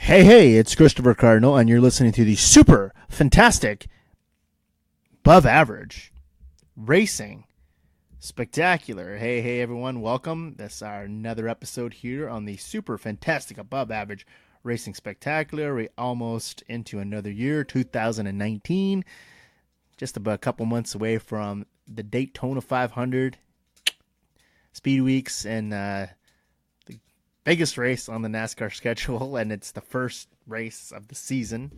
Hey, it's Christopher Cardinal, and you're listening to the super fantastic, above average, racing, spectacular. Hey, everyone, welcome. This is our another episode here on the super fantastic, above average, racing spectacular. We're almost into another year, 2019, just about a couple months away from the Daytona 500 Speed Weeks and biggest race on the NASCAR schedule, and it's the first race of the season.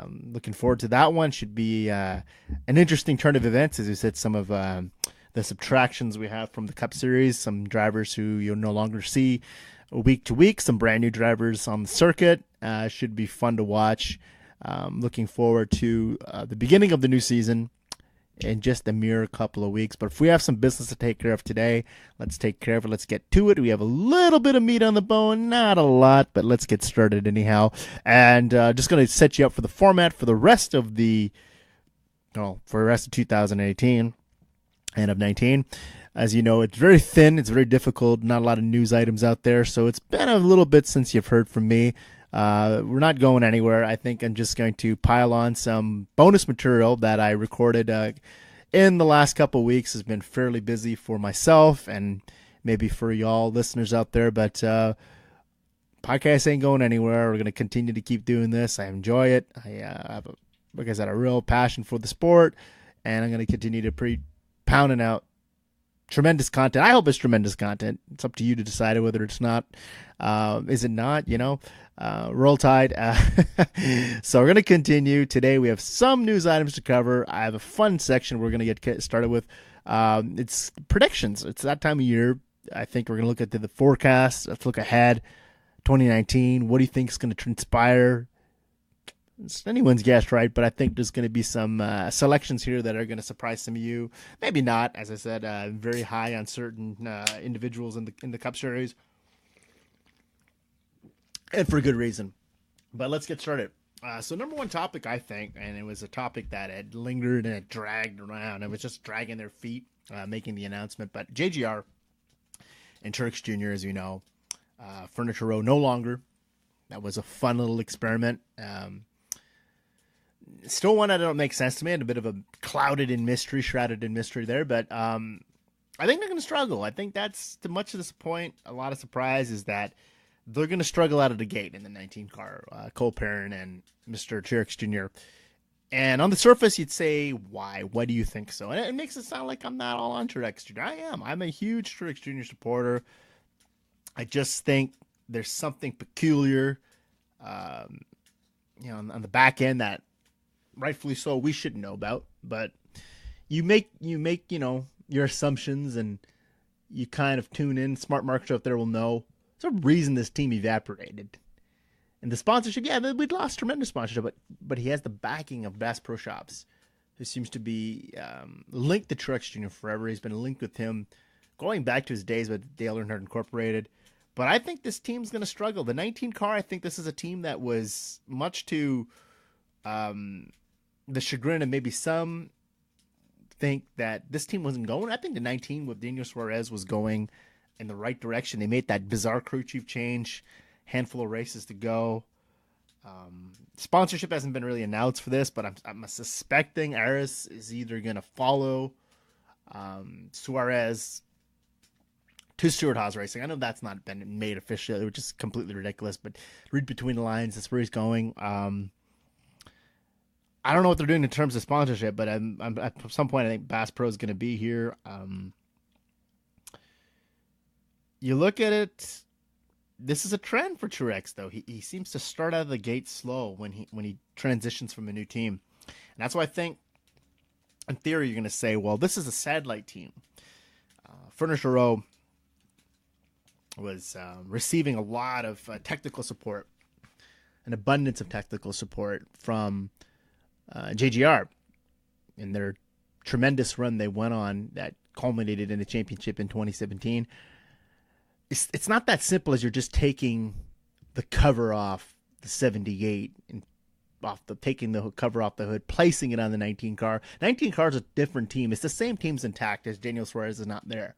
Looking forward to that one. Should be an interesting turn of events, as we said. Some of the subtractions we have from the Cup Series, some drivers who you'll no longer see week to week, some brand new drivers on the circuit. Should be fun to watch. Looking forward to the beginning of the new season in just a mere couple of weeks. But if we have some business to take care of today, let's take care of it. Let's get to it. We have a little bit of meat on the bone, not a lot, but let's get started anyhow. And just going to set you up for the format for the rest of 2018 and of 19. As you know, it's very thin. It's very difficult. Not a lot of news items out there. So it's been a little bit since you've heard from me. We're not going anywhere. I think I'm just going to pile on some bonus material that I recorded in the last couple of weeks. Has been fairly busy for myself and maybe for y'all listeners out there, but podcast ain't going anywhere. We're going to continue to keep doing this. I enjoy it. I have, like I said, a real passion for the sport, and I'm going to continue to pounding out tremendous content. I hope it's tremendous content. It's up to you to decide whether it's not. Is it not? Roll Tide. So we're going to continue. Today we have some news items to cover. I have a fun section we're going to get started with. It's predictions. It's that time of year. I think we're going to look at the forecast. Let's look ahead. 2019. What do you think is going to transpire? It's anyone's guess, right? But I think there's going to be some selections here that are going to surprise some of you. Maybe not. As I said, very high on certain individuals in the Cup Series. And for good reason. But let's get started. So number one topic, I think, and it was a topic that had lingered and had dragged around. It was just dragging their feet, making the announcement. But JGR and Truex Jr., as you know, Furniture Row no longer. That was a fun little experiment. Still one that don't make sense to me, and a bit of a shrouded in mystery there. But I think they're going to struggle. I think that's to much of this point. A lot of surprise is that they're going to struggle out of the gate in the 19 car, Cole Perrin and Mr. Truex Jr. And on the surface, you'd say, why? Why do you think so? And it makes it sound like I'm not all on Truex Jr. I am. I'm a huge Truex Jr. supporter. I just think there's something peculiar, on the back end that rightfully so we shouldn't know about. But you make your assumptions, and you kind of tune in. Smart marketers out there will know. There's a reason this team evaporated. And the sponsorship, we'd lost tremendous sponsorship, but he has the backing of Bass Pro Shops, who seems to be linked to Truex Jr. forever. He's been linked with him going back to his days with Dale Earnhardt Incorporated. But I think this team's going to struggle. The 19 car, I think this is a team that was much to the chagrin of maybe some think that this team wasn't going. I think the 19 with Daniel Suarez was going in the right direction. They made that bizarre crew chief change, handful of races to go. Sponsorship hasn't been really announced for this, but I'm suspecting Aris is either going to follow Suarez to Stewart-Haas Racing. I know that's not been made officially, which is completely ridiculous, but read between the lines. That's where he's going. I don't know what they're doing in terms of sponsorship, but I'm at some point I think Bass Pro is going to be here. You look at it, this is a trend for Truex, though. He seems to start out of the gate slow when he transitions from a new team. And that's why I think, in theory, you're going to say, well, this is a satellite team. Furniture Row was receiving a lot of technical support, an abundance of technical support from JGR in their tremendous run they went on that culminated in the championship in 2017. It's not that simple as you're just taking the cover off the 78 and taking the cover off the hood, placing it on the 19 car. 19 car is a different team. It's the same team's intact as Daniel Suarez is not there.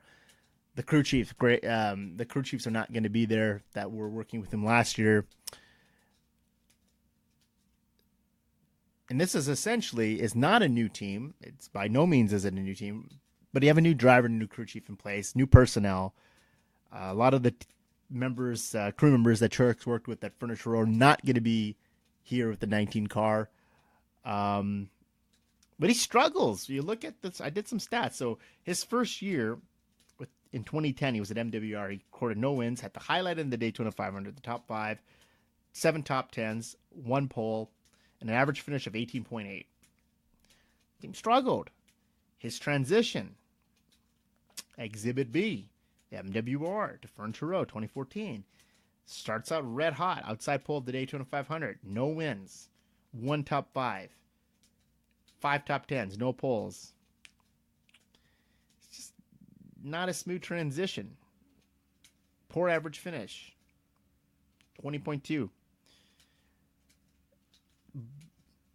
The crew chiefs, the crew chiefs are not going to be there that were working with him last year. and this is not a new team. It's by no means is it a new team, but you have a new driver, new crew chief in place, new personnel. A lot of the crew members that Truex worked with at Furniture Row are not going to be here with the 19 car. But he struggles. You look at this. I did some stats. So his first year in 2010, he was at MWR. He recorded no wins, had the highlight in the Daytona 500, the top 5, 7 top 10s, 1 pole, and an average finish of 18.8. Team struggled. His transition, Exhibit B, MWR to Furniture Row 2014. Starts out red hot, outside pole of the Daytona 500. No wins, 1 top 5, 5 top 10s, no poles. It's just not a smooth transition. Poor average finish, 20.2.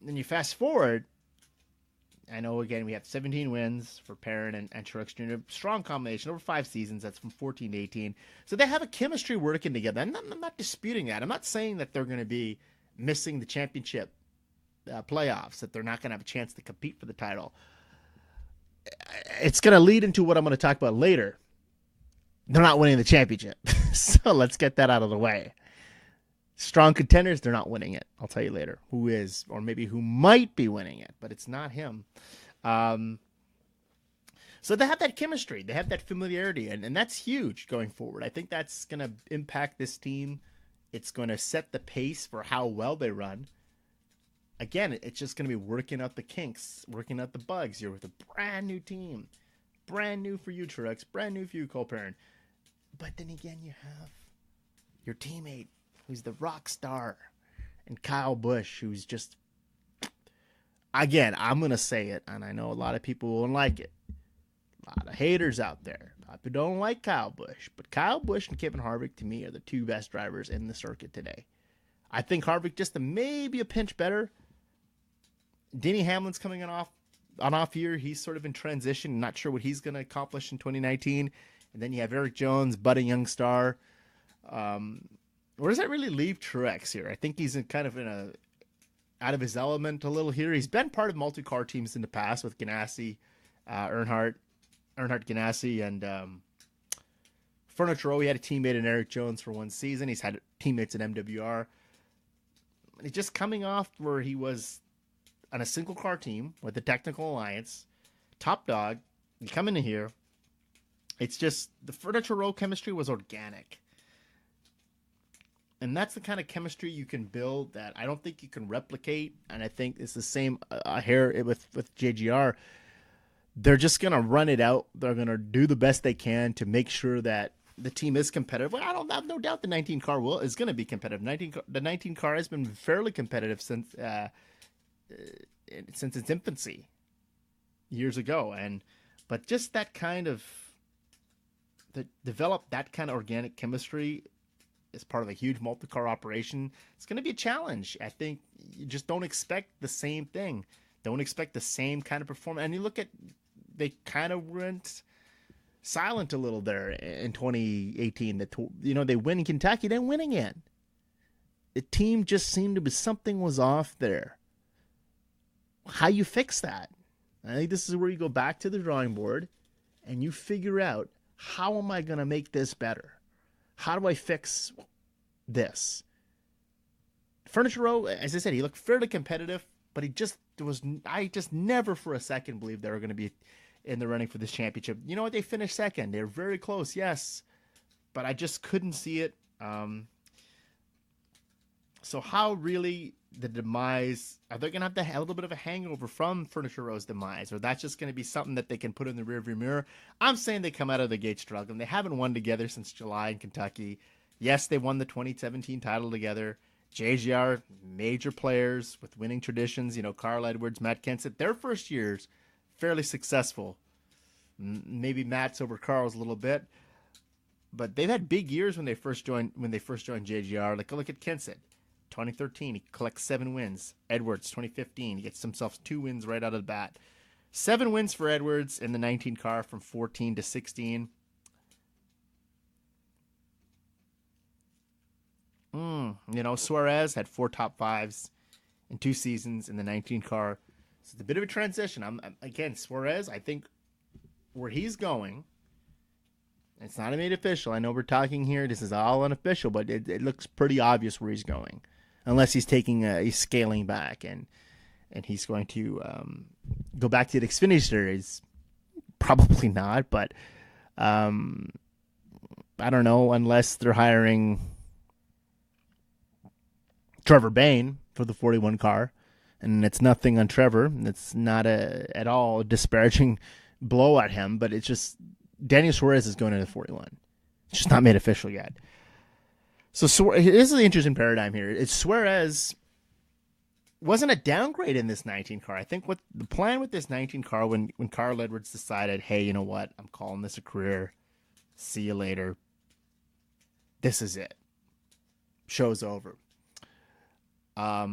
Then you fast forward. I know, again, we have 17 wins for Perrin and Truex Jr. Strong combination over 5 seasons. That's from 14 to 18. So they have a chemistry working together. I'm not disputing that. I'm not saying that they're going to be missing the championship playoffs, that they're not going to have a chance to compete for the title. It's going to lead into what I'm going to talk about later. They're not winning the championship. So let's get that out of the way. Strong contenders, they're not winning it. I'll tell you later who is, or maybe who might be winning it, but it's not him. So they have that chemistry. They have that familiarity, and that's huge going forward. I think that's going to impact this team. It's going to set the pace for how well they run. Again, it's just going to be working out the kinks, working out the bugs. You're with a brand new team. Brand new for you, Truex. Brand new for you, Cole Perrin. But then again, you have your teammate, who's the rock star, and Kyle Busch, who's just, again, I'm going to say it, and I know a lot of people won't like it. A lot of haters out there. A lot of people don't like Kyle Busch, but Kyle Busch and Kevin Harvick, to me, are the 2 best drivers in the circuit today. I think Harvick just maybe a pinch better. Denny Hamlin's coming on off year. He's sort of in transition. Not sure what he's going to accomplish in 2019. And then you have Eric Jones, budding young star. Where does that really leave Truex here? I think he's out of his element a little here. He's been part of multi-car teams in the past with Ganassi, Earnhardt Ganassi, and Furniture Row. He had a teammate in Eric Jones for 1 season. He's had teammates in MWR. And he's just coming off where he was on a single car team with the Technical Alliance, top dog. You come into here, it's just the Furniture Row chemistry was organic. And that's the kind of chemistry you can build that I don't think you can replicate. And I think it's the same here with JGR. They're just going to run it out. They're going to do the best they can to make sure that the team is competitive. Well, I don't have no doubt the 19 car is going to be competitive. The 19 car has been fairly competitive since its infancy years ago. But just that kind of develop that kind of organic chemistry as part of a huge multi-car operation, it's going to be a challenge. I think you just don't expect the same thing. Don't expect the same kind of performance. And you look at, they kind of went silent a little there in 2018. They win in Kentucky, then win again. The team just seemed to be, something was off there. How you fix that? I think this is where you go back to the drawing board and you figure out, how am I going to make this better? How do I fix this? Furniture Row, as I said, he looked fairly competitive, but I just never for a second believed they were going to be in the running for this championship. You know what? They finished second. They're very close, yes, but I just couldn't see it. So how really the demise, are they going to have a little bit of a hangover from Furniture Row's demise, or that's just going to be something that they can put in the rearview mirror? I'm saying they come out of the gate struggling. They haven't won together since July in Kentucky. Yes, they won the 2017 title together. JGR, major players with winning traditions, Carl Edwards, Matt Kenseth, their first years, fairly successful. Maybe Matt's over Carl's a little bit, but they've had big years when they first joined JGR. Like, look at Kenseth. 2013, he collects 7 wins. Edwards, 2015, he gets himself 2 wins right out of the bat. 7 wins for Edwards in the 19 car from 14 to 16. Suarez had 4 top 5s in 2 seasons in the 19 car. So it's a bit of a transition. Again, Suarez, I think where he's going, it's not made official. I know we're talking here. This is all unofficial, but it looks pretty obvious where he's going, unless he's he's scaling back and he's going to go back to the Xfinity Series. Probably not, but I don't know, unless they're hiring Trevor Bayne for the 41 car, and it's nothing on Trevor. It's not at all a disparaging blow at him, but it's just Daniel Suarez is going into 41. It's just not made official yet. So this is the interesting paradigm here. It's Suarez wasn't a downgrade in this 19 car. I think what the plan with this 19 car, when Carl Edwards decided, hey, you know what, I'm calling this a career. See you later. This is it. Show's over. I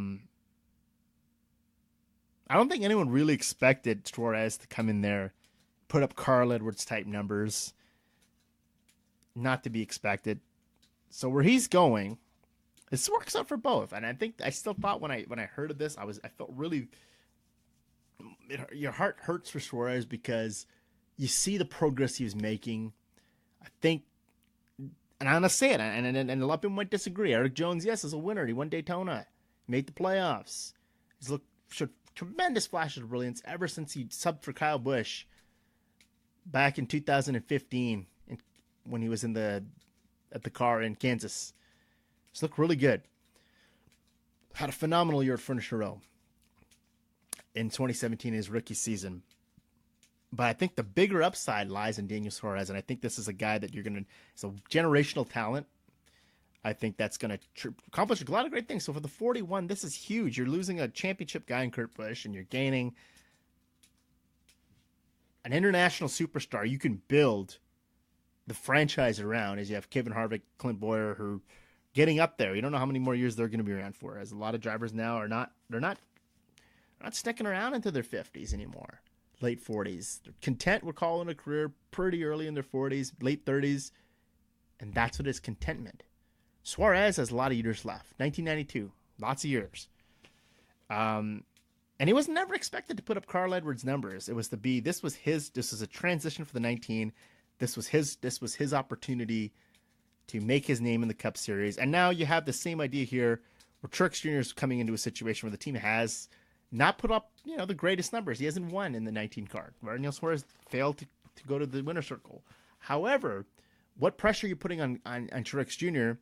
don't think anyone really expected Suarez to come in there, put up Carl Edwards type numbers. Not to be expected. So where he's going, this works out for both. And I think I still thought when I heard of this, I felt really, your heart hurts for Suarez because you see the progress he was making. I think, and I'm gonna say it, and a lot of people might disagree. Eric Jones, yes, is a winner. He won Daytona, made the playoffs. He's showed tremendous flashes of brilliance ever since he subbed for Kyle Busch back in 2015 when he was at the car in Kansas. He's looked really good. Had a phenomenal year at Furniture Row in 2017, his rookie season. But I think the bigger upside lies in Daniel Suarez, and I think this is a guy that it's a generational talent. I think that's going to accomplish a lot of great things. So for the 41, this is huge. You're losing a championship guy in Kurt Busch, and you're gaining an international superstar you can build the franchise around, as you have Kevin Harvick, Clint Bowyer, who getting up there. You don't know how many more years they're going to be around for, as a lot of drivers now they're not sticking around into their 50s anymore. Late 40s. They're content with calling a career pretty early in their 40s, late 30s, and that's what is contentment. Suarez has a lot of years left. 1992, lots of years. And he was never expected to put up Carl Edwards' numbers. It was this was a transition for the 19. This was his opportunity to make his name in the Cup Series. And now you have the same idea here where Truex Jr. is coming into a situation where the team has not put up, the greatest numbers. He hasn't won in the 19 car. Daniel Suarez failed to go to the winner's circle. However, what pressure are you putting on Truex Jr.,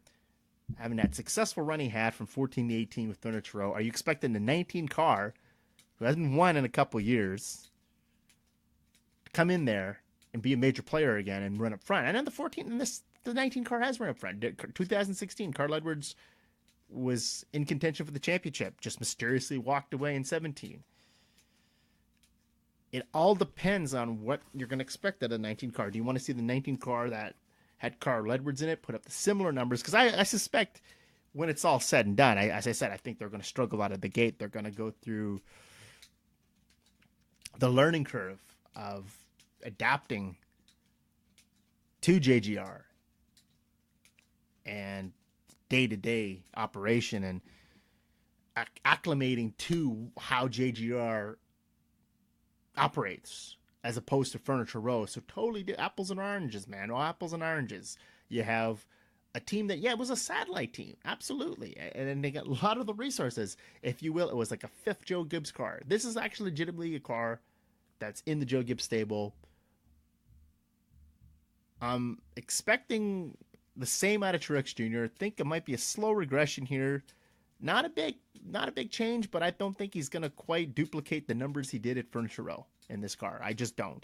having that successful run he had from 14 to 18 with Furniture Row? Are you expecting the 19 car, who hasn't won in a couple years, to come in there and be a major player again and run up front? And then the 19 car has run up front. 2016, Carl Edwards was in contention for the championship, just mysteriously walked away in 17. It all depends on what you're going to expect out of the 19 car. Do you want to see the 19 car that had Carl Edwards in it put up the similar numbers? Because I suspect when it's all said and done, as I said, I think they're going to struggle out of the gate. They're going to go through the learning curve of adapting to JGR and day-to-day operation and acclimating to how JGR operates as opposed to Furniture Row. So totally apples and oranges, man. All apples and oranges. You have a team that, it was a satellite team. Absolutely. And then they got a lot of the resources, if you will. It was like a fifth Joe Gibbs car. This is actually legitimately a car that's in the Joe Gibbs stable. I'm expecting the same out of Truex Jr. I think it might be a slow regression here. Not a big change, but I don't think he's going to quite duplicate the numbers he did at Furniture Row in this car. I just don't.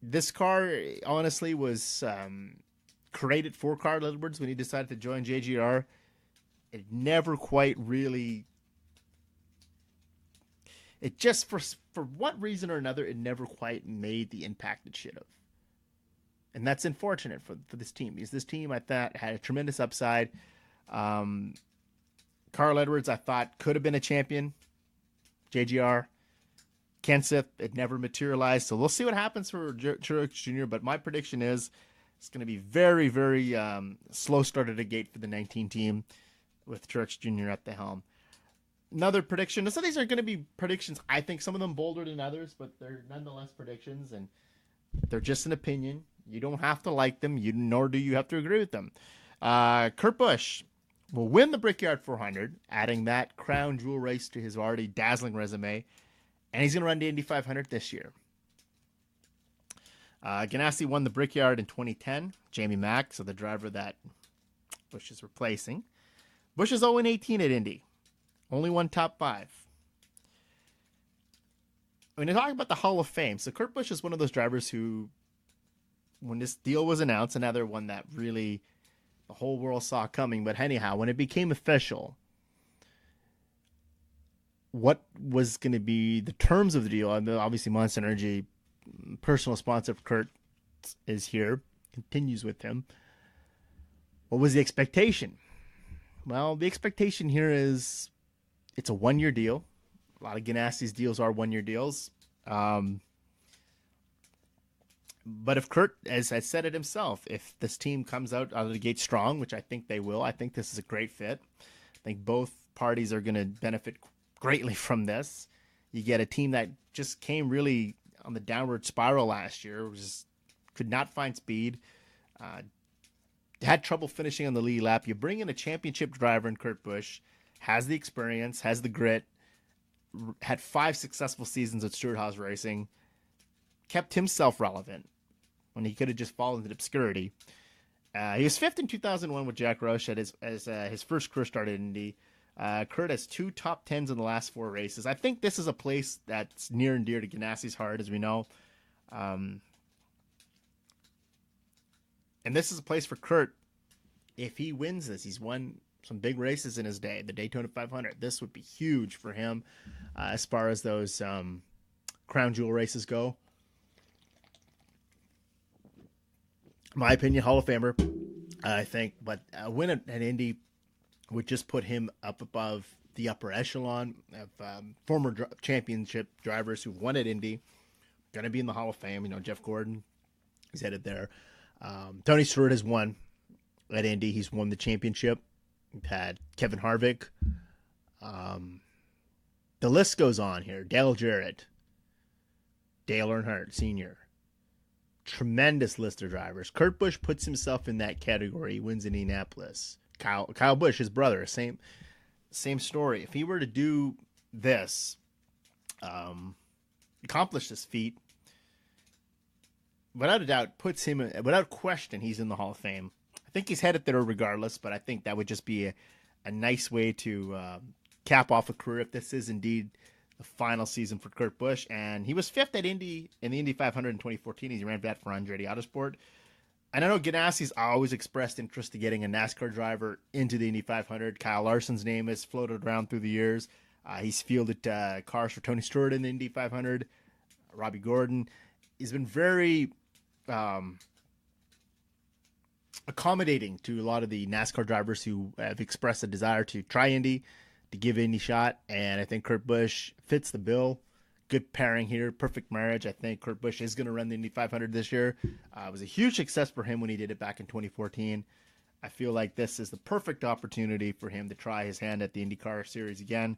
This car, honestly, was created for Carl Edwards when he decided to join JGR. It never quite really... It just, for one reason or another, it never quite made the impact it should have. And that's unfortunate for this team, because this team, I thought, had a tremendous upside. Carl Edwards, I thought, could have been a champion. JGR. Kenseth, it never materialized. So we'll see what happens for Truex Jr. But my prediction is it's going to be very, very slow start at the gate for the 19 team with Truex Jr. at the helm. Another prediction. Some of these are going to be predictions. I think some of them bolder than others, but they're nonetheless predictions, and they're just an opinion. You don't have to like them, nor do you have to agree with them. Kurt Busch will win the Brickyard 400, adding that crown jewel race to his already dazzling resume, and he's going to run the Indy 500 this year. Ganassi won the Brickyard in 2010. Jamie Mack, so the driver that Busch is replacing. Busch is 0-18 at Indy. Only won top 5. When you talk about the Hall of Fame, so Kurt Busch is one of those drivers who, when this deal was announced, another one that really the whole world saw coming. But anyhow, when it became official, what was going to be the terms of the deal? Obviously, Monster Energy, personal sponsor of Kurt, is here, continues with him. What was the expectation? Well, the expectation here is it's a 1-year deal. A lot of Ganassi's deals are 1-year deals. But if Kurt, as I said it himself, if this team comes out of the gate strong, which I think they will, I think this is a great fit. I think both parties are going to benefit greatly from this. You get a team that just came really on the downward spiral last year, could not find speed, had trouble finishing on the lead lap. You bring in a championship driver in Kurt Busch, has the experience, has the grit, had 5 successful seasons at Stewart-Haas Racing, kept himself relevant when he could have just fallen into obscurity. He was 5th in 2001 with Jack Roush at his first career start at Indy. Kurt has 2 top 10s in the last 4 races. I think this is a place that's near and dear to Ganassi's heart, as we know. And this is a place for Kurt. If he wins this, he's won some big races in his day, the Daytona 500. This would be huge for him as far as those crown jewel races go. My opinion, Hall of Famer, I think. But a win at Indy would just put him up above the upper echelon of former championship drivers who've won at Indy. Going to be in the Hall of Fame. You know, Jeff Gordon is headed there. Tony Stewart has won at Indy. He's won the championship. We've had Kevin Harvick. The list goes on here. Dale Jarrett. Dale Earnhardt Sr. Tremendous list of drivers. Kurt Busch puts himself in that category. He wins in Indianapolis. Kyle Busch, his brother, same story. If he were to do this, accomplish this feat, without a doubt, puts him, without question, he's in the Hall of Fame. I think he's headed there regardless, but I think that would just be a nice way to cap off a career if this is indeed the final season for Kurt Busch. And he was 5th at Indy in the Indy 500 in 2014. He ran that for Andretti Autosport. And I know Ganassi's always expressed interest to getting a NASCAR driver into the Indy 500. Kyle Larson's name has floated around through the years. He's fielded cars for Tony Stewart in the Indy 500. Robbie Gordon. He's been very accommodating to a lot of the NASCAR drivers who have expressed a desire to try Indy, to give Indy a shot. And I think Kurt Busch fits the bill. Good pairing here, perfect marriage. I think Kurt Busch is going to run the Indy 500 this year. It was a huge success for him when he did it back in 2014. I feel like this is the perfect opportunity for him to try his hand at the IndyCar Series again.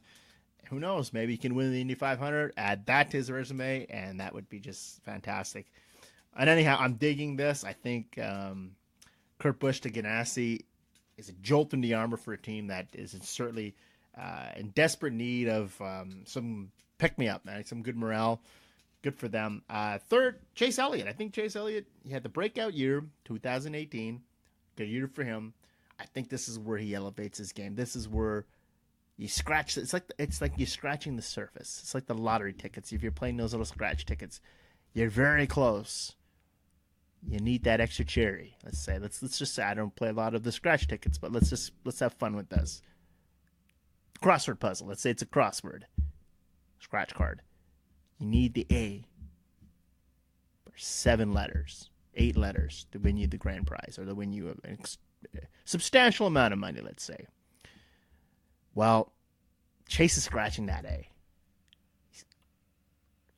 Who knows? Maybe he can win the Indy 500, add that to his resume, and that would be just fantastic. And anyhow, I'm digging this. I think Kurt Busch to Ganassi is a jolt in the armor for a team that is certainly in desperate need of some pick-me-up, man. Some good morale. Good for them. Third, Chase Elliott. I think Chase Elliott, he had the breakout year, 2018. Good year for him. I think this is where he elevates his game. This is where you scratch. It's like you're scratching the surface. It's like the lottery tickets. If you're playing those little scratch tickets, you're very close. You need that extra cherry. Let's just say I don't play a lot of the scratch tickets, but let's have fun with this. Crossword puzzle. Let's say it's a crossword. Scratch card. You need the A for 7 letters, 8 letters to win you the grand prize or to win you a substantial amount of money, let's say. Well, Chase is scratching that A. He's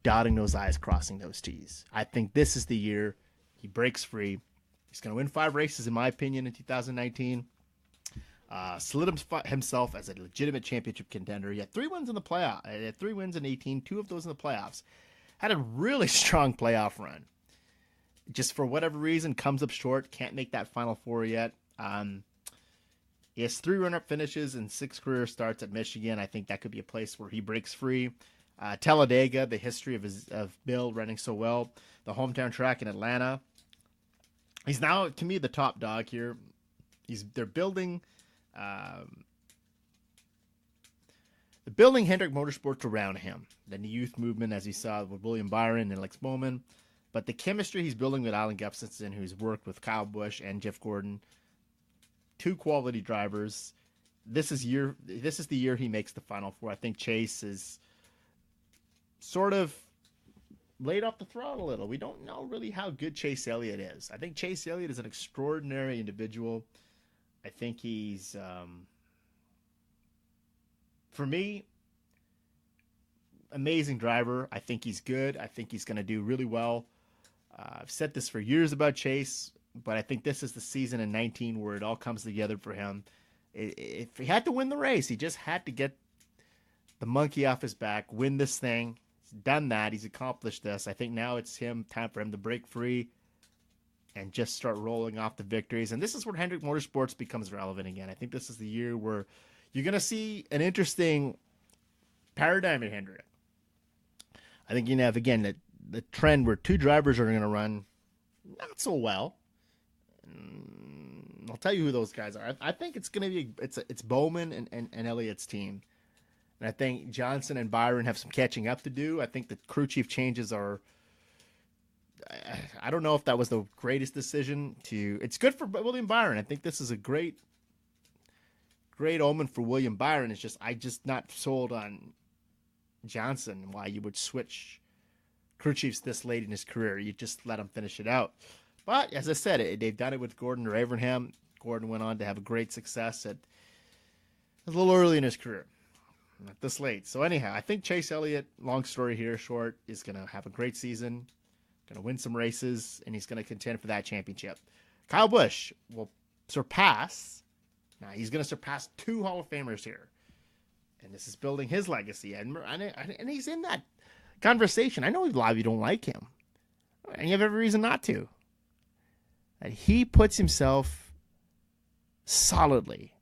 dotting those I's, crossing those T's. I think this is the year he breaks free. He's going to win 5 races, in my opinion, in 2019. Solidified himself as a legitimate championship contender. He had 3 wins in the playoff. He had 3 wins in 18, 2 of those in the playoffs. Had a really strong playoff run. Just for whatever reason, comes up short. Can't make that Final Four yet. He has 3 run-up finishes and 6 career starts at Michigan. I think that could be a place where he breaks free. Talladega, the history of Bill running so well. The hometown track in Atlanta. He's now, to me, the top dog here. They're building Hemric Motorsports around him. The youth movement, as you saw with William Byron and Alex Bowman. But the chemistry he's building with Alan Gustafson, who's worked with Kyle Busch and Jeff Gordon, 2 quality drivers. This is the year he makes the Final Four. I think Chase is sort of laid off the throttle a little. We don't know really how good Chase Elliott is. I think Chase Elliott is an extraordinary individual. I think he's, for me, amazing driver. I think he's good. I think he's going to do really well. I've said this for years about Chase, but I think this is the season in 19 where it all comes together for him. If he had to win the race, he just had to get the monkey off his back, win this thing. He's done that. He's accomplished this. I think now it's time for him to break free and just start rolling off the victories. And this is where Hemric Motorsports becomes relevant again. I think this is the year where you're going to see an interesting paradigm at Hemric. I think you have, again, the trend where 2 drivers are going to run not so well. I'll tell you who those guys are. I think it's going to be it's Bowman and Elliott's team. And I think Johnson and Byron have some catching up to do. I think the crew chief changes are, I don't know if that was the greatest decision it's good for William Byron. I think this is a great omen for William Byron. It's just, I just not sold on Johnson, why you would switch crew chiefs this late in his career. You just let him finish it out. But as I said, they've done it with Gordon or Abraham. Gordon went on to have a great success a little early in his career. Not this late. So anyhow, I think Chase Elliott, long story here short, is going to have a great season, going to win some races, and he's going to contend for that championship. Kyle Busch will surpass. Now, he's going to surpass 2 Hall of Famers here. And this is building his legacy. And he's in that conversation. I know a lot of you don't like him. And you have every reason not to. And he puts himself solidly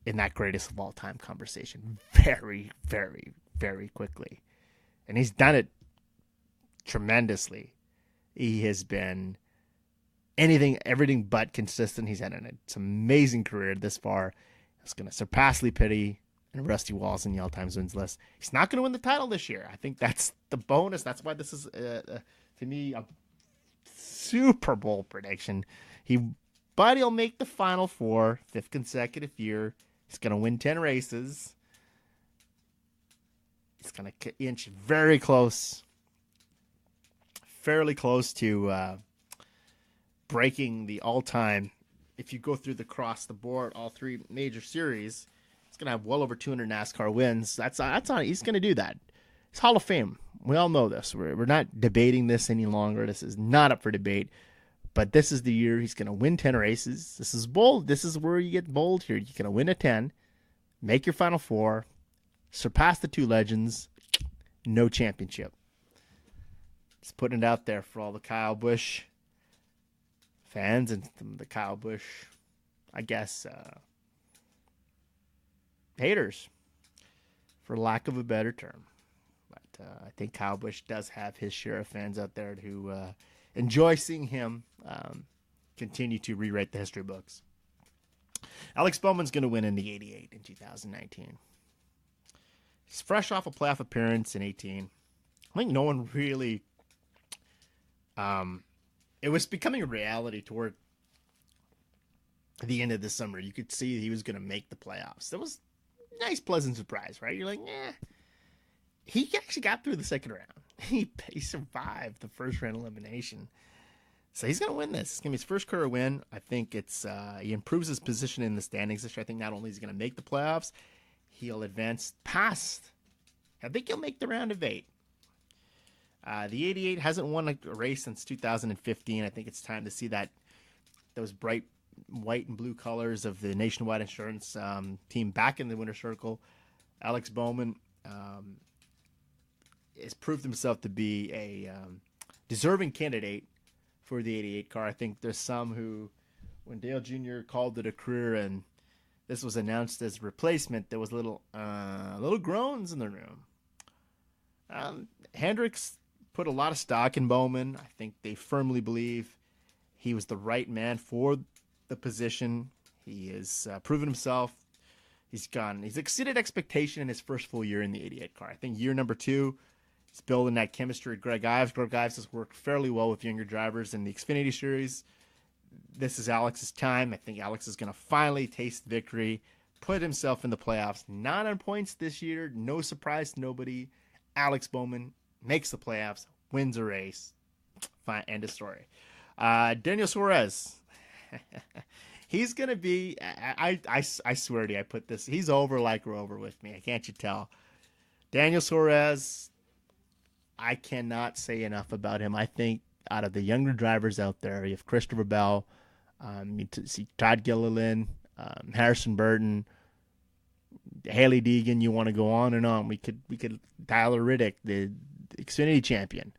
in that greatest of all time conversation very, very, very quickly. And he's done it tremendously. He has been everything but consistent. He's had an amazing career this far. He's going to surpass Lee Petty and Rusty Wallace in the all-time wins list. He's not going to win the title this year. I think that's the bonus. That's why this is, to me, a Super Bowl prediction. But he'll make the Final Four, 5th consecutive year. He's going to win 10 races. He's going to inch fairly close to breaking the all-time. If you go through across the board, all 3 major series, he's going to have well over 200 NASCAR wins. That's on. He's going to do that. It's Hall of Fame. We all know this. We're not debating this any longer. This is not up for debate. But this is the year he's going to win 10 races. This is bold. This is where you get bold here. You're going to win a 10, make your Final Four, surpass the 2 legends, no championship. Just putting it out there for all the Kyle Busch fans and the Kyle Busch, I guess, haters, for lack of a better term. But I think Kyle Busch does have his share of fans out there who enjoy seeing him continue to rewrite the history books. Alex Bowman's going to win in the 88 in 2019. He's fresh off a playoff appearance in 18. I think no one really... it was becoming a reality toward the end of the summer. You could see he was going to make the playoffs. That was a nice, pleasant surprise, right? You're like, He actually got through the second round. He survived the first round elimination. So he's going to win this. It's going to be his first career win. I think he improves his position in the standings this year. I think not only is he going to make the playoffs, he'll advance past. I think he'll make the round of 8. The 88 hasn't won a race since 2015. I think it's time to see those bright white and blue colors of the Nationwide Insurance team back in the winner's circle. Alex Bowman has proved himself to be a deserving candidate for the 88 car. I think there's some who, when Dale Jr. called it a career and this was announced as replacement, there was little groans in the room. Hendricks put a lot of stock in Bowman. I think they firmly believe he was the right man for the position. He has proven himself. He's exceeded expectation in his first full year in the 88 car. I think year number 2, he's building that chemistry with Greg Ives. Greg Ives has worked fairly well with younger drivers in the Xfinity Series. This is Alex's time. I think Alex is going to finally taste victory, put himself in the playoffs. Not on points this year. No surprise to nobody. Alex Bowman makes the playoffs, wins a race. Fine, end of story. Daniel Suarez. He's going to be, I swear to you, I put this, he's over like Rover with me. Can't you tell? Daniel Suarez, I cannot say enough about him. I think out of the younger drivers out there, you have Christopher Bell, you see Todd Gilliland, Harrison Burton, Haley Deegan. You want to go on and on. We could Tyler Riddick, the Xfinity champion,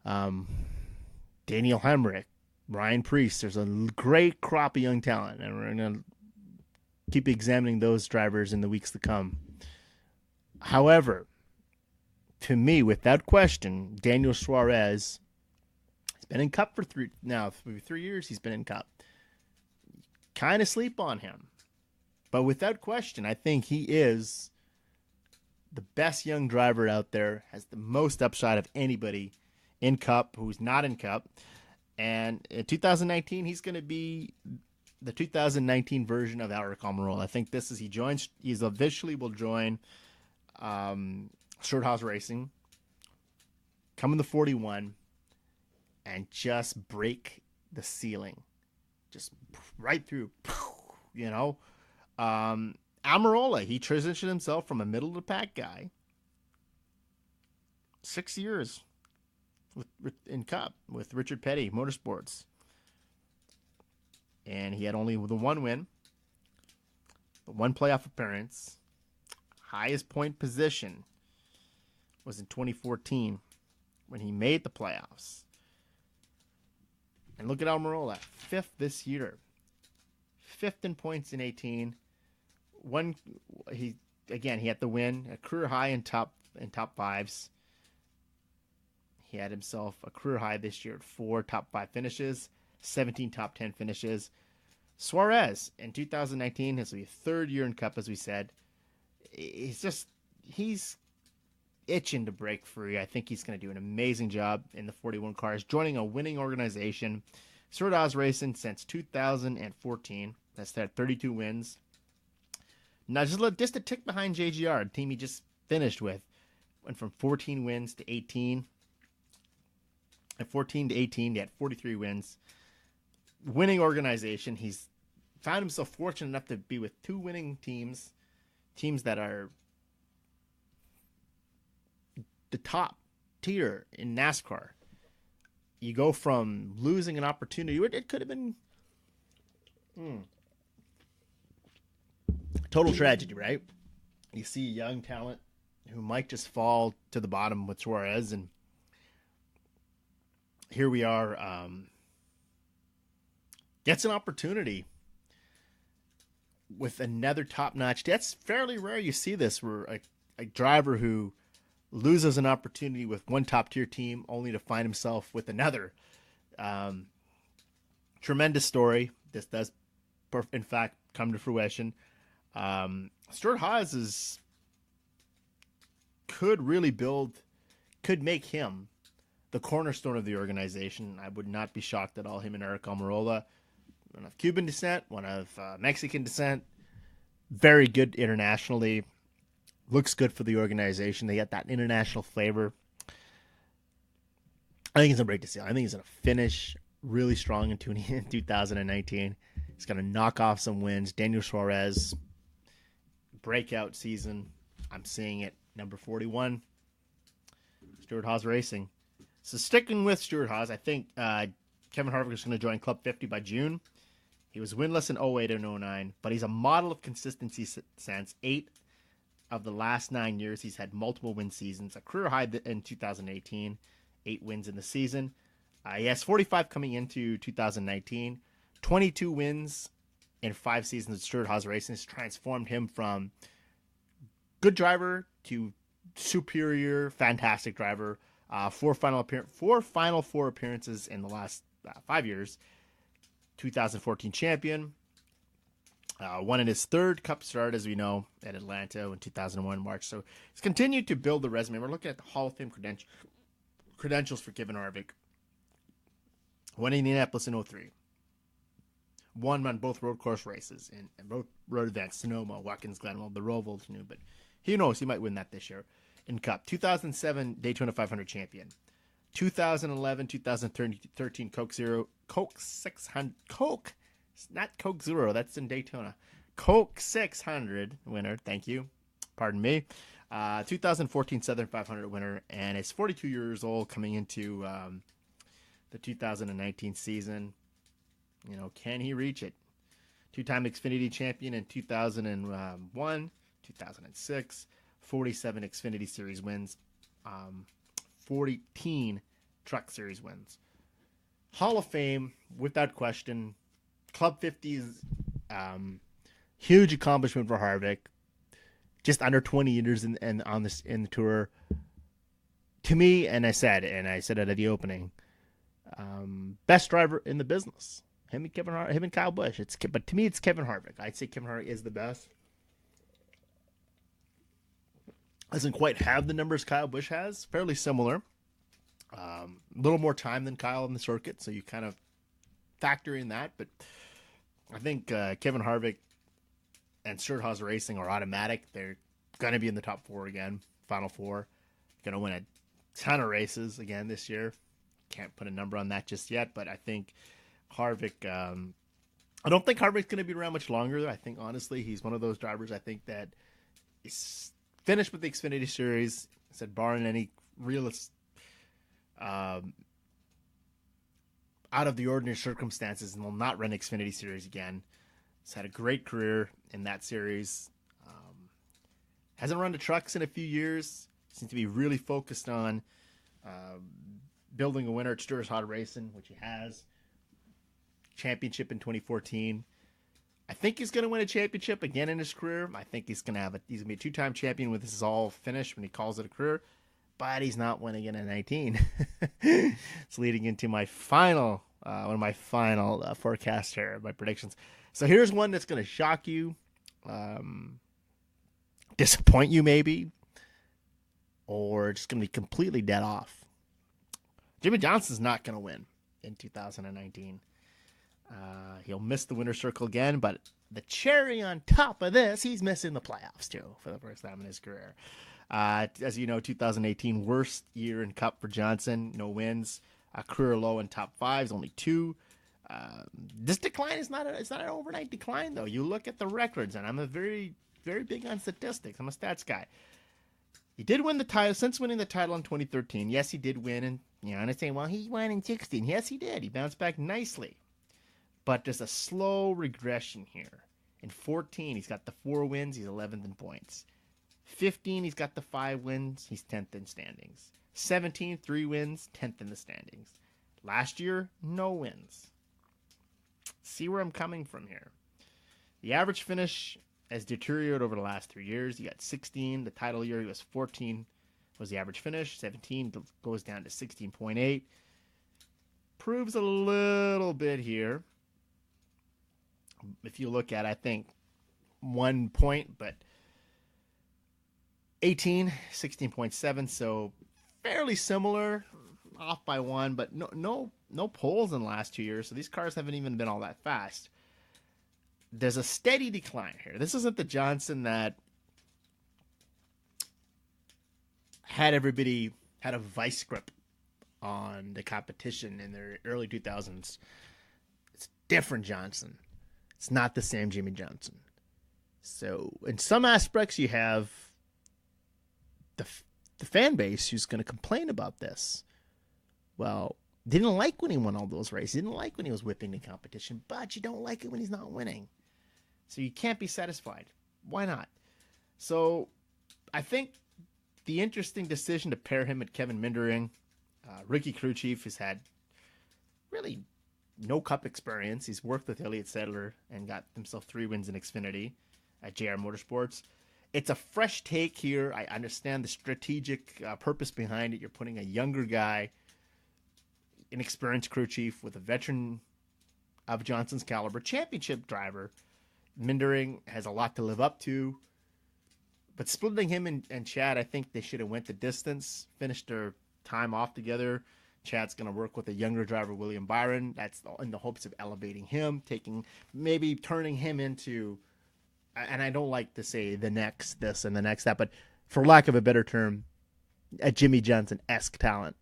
Daniel Hemric, Ryan Preece. There's a great crop of young talent, and we're going to keep examining those drivers in the weeks to come. However, to me, without question, Daniel Suarez has been in Cup for 3 years. He's been in Cup. Kind of sleep on him, but without question, I think he is the best young driver out there. Has the most upside of anybody in Cup who's not in Cup. And in 2019, he's going to be the 2019 version of Hemric Almirola. I think this is he's officially will join StarCom Racing, come in the 41, and just break the ceiling, just right through. You know, Almirola, he transitioned himself from a middle of the pack guy. 6 years in Cup with Richard Petty Motorsports, and he had only the one win, the one playoff appearance. Highest point position was in 2014 when he made the playoffs. And look at Almirola, 5th this year, 5th in points in 18. He had the win, a career high in top 5s. He had himself a career high this year at 4 top 5 finishes, 17 top 10 finishes. Suarez in 2019 has a 3rd year in Cup, as we said. He's itching to break free. I think he's going to do an amazing job in the 41 cars, joining a winning organization, StarCom Racing, since 2014. That's had 32 wins. Now, just a tick behind JGR, the team he just finished with. Went from 14 wins to 18. At 14 to 18, he had 43 wins. Winning organization. He's found himself fortunate enough to be with 2 winning teams that are the top tier in NASCAR. You go from losing an opportunity, it could have been total tragedy, right? You see a young talent who might just fall to the bottom with Suarez, and here we are, gets an opportunity with another top-notch. That's fairly rare. You see this where a driver who loses an opportunity with one top-tier team only to find himself with another. Tremendous story. This does, in fact, come to fruition. Stuart Haas could make him the cornerstone of the organization. I would not be shocked at all. Him and Hemric Almirola, one of Cuban descent, one of Mexican descent, very good internationally. Looks good for the organization. They got that international flavor. I think he's going to break the seal. I think he's going to finish really strong in 2019. He's going to knock off some wins. Daniel Suarez, breakout season. I'm seeing it. Number 41, StarCom Racing. So sticking with Stuart Haas, I think Kevin Harvick is going to join Club 50 by June. He was winless in 08 and 09, but he's a model of consistency since 8 of the last 9 years. He's had multiple win seasons, a career high in 2018, 8 wins in the season. He has 45 coming into 2019, 22 wins in 5 seasons at Stewart-Haas Racing. Has transformed him from good driver to superior, fantastic driver. 4 Final Four appearances in the last 5 years. 2014 champion. Won in his 3rd Cup start, as we know, at Atlanta in 2001 March. So he's continued to build the resume. We're looking at the Hall of Fame credentials for Kevin Harvick. Won Indianapolis in 03. Won on both road course races and both road events, Sonoma, Watkins Glen. Well, the Roval knew, but who knows? He might win that this year in Cup. 2007 Daytona 500 champion. 2011, 2013 Coke 600, not Coke Zero, that's in Daytona. Coke 600 winner, thank you, pardon me. 2014 Southern 500 winner, and is 42 years old coming into the 2019 season. You know, can he reach it? 2-time Xfinity champion in 2001, 2006, 47 Xfinity Series wins, 14 Truck Series wins. Hall of Fame, without question. Club 50's huge accomplishment for Harvick. Just under 20 years in the tour. To me, and I said it at the opening, best driver in the business. Him and Kyle Busch. But to me, it's Kevin Harvick. I'd say Kevin Harvick is the best. Doesn't quite have the numbers Kyle Busch has. Fairly similar. A little more time than Kyle in the circuit, so you kind of factor in that. But I think Kevin Harvick and Stewart-Haas Racing are automatic. They're going to be in the top 4 again, Final 4. Going to win a ton of races again this year. Can't put a number on that just yet, but I think Harvick, I don't think Harvick's going to be around much longer. I think, honestly, he's one of those drivers I think that is finished with the Xfinity Series. I said, barring any realist out of the ordinary circumstances, and will not run Xfinity Series again. He's had a great career in that series. Hasn't run the trucks in a few years. Seems to be really focused on building a winner at Stewart-Haas Racing, which he has. Championship in 2014. I think he's going to win a championship again in his career. I think he's going to be a 2-time champion when this is all finished, when he calls it a career. But he's not winning it in 19. It's leading into my final, one of my final forecasts here, my predictions. So here's one that's going to shock you, disappoint you maybe, or just going to be completely dead off. Jimmie Johnson's not going to win in 2019. He'll miss the winner's circle again, but the cherry on top of this, he's missing the playoffs too for the first time in his career. As you know, 2018 worst year in Cup for Johnson. No wins. A career low in top 5s, only 2. This decline is not an overnight decline though. You look at the records, and I'm a very, very big on statistics. I'm a stats guy. He did win the title since winning the title in 2013. Yes, he did win, and and I say, well, he won in 16. Yes, he did. He bounced back nicely. But there's a slow regression here. In 14, he's got the 4 wins. He's 11th in points. 15, he's got the 5 wins. He's 10th in standings. 17, 3 wins, 10th in the standings. Last year, no wins. See where I'm coming from here. The average finish has deteriorated over the last 3 years. He got 16. The title year, he was 14 was the average finish. 17 goes down to 16.8. Proves a little bit here. If you look at, I think, 1 point, but 18, 16.7, so fairly similar, off by 1, but no poles in the last 2 years, so these cars haven't even been all that fast. There's a steady decline here. This isn't the Johnson that had a vice grip on the competition in the early 2000s. It's different Johnson. It's not the same Jimmie Johnson. So in some aspects, you have the fan base who's going to complain about this. Well, Didn't like when he won all those races. Didn't like when he was whipping the competition, but you don't like it when he's not winning. So you can't be satisfied. Why not? So I think the interesting decision to pair him with Kevin Mindering, Ricky Crew Chief has had really no cup experience. He's worked with Elliott Sadler and got himself 3 wins in Xfinity at JR Motorsports. It's a fresh take here. I understand the strategic purpose behind it. You're putting a younger guy, an experienced crew chief with a veteran of Johnson's caliber, championship driver. Mindering has a lot to live up to. But splitting him and Chad, I think they should have went the distance, finished their time off together. Chad's going to work with a younger driver, William Byron. That's in the hopes of elevating him, maybe turning him into, and I don't like to say the next this and the next that, but for lack of a better term, a Jimmy Johnson-esque talent.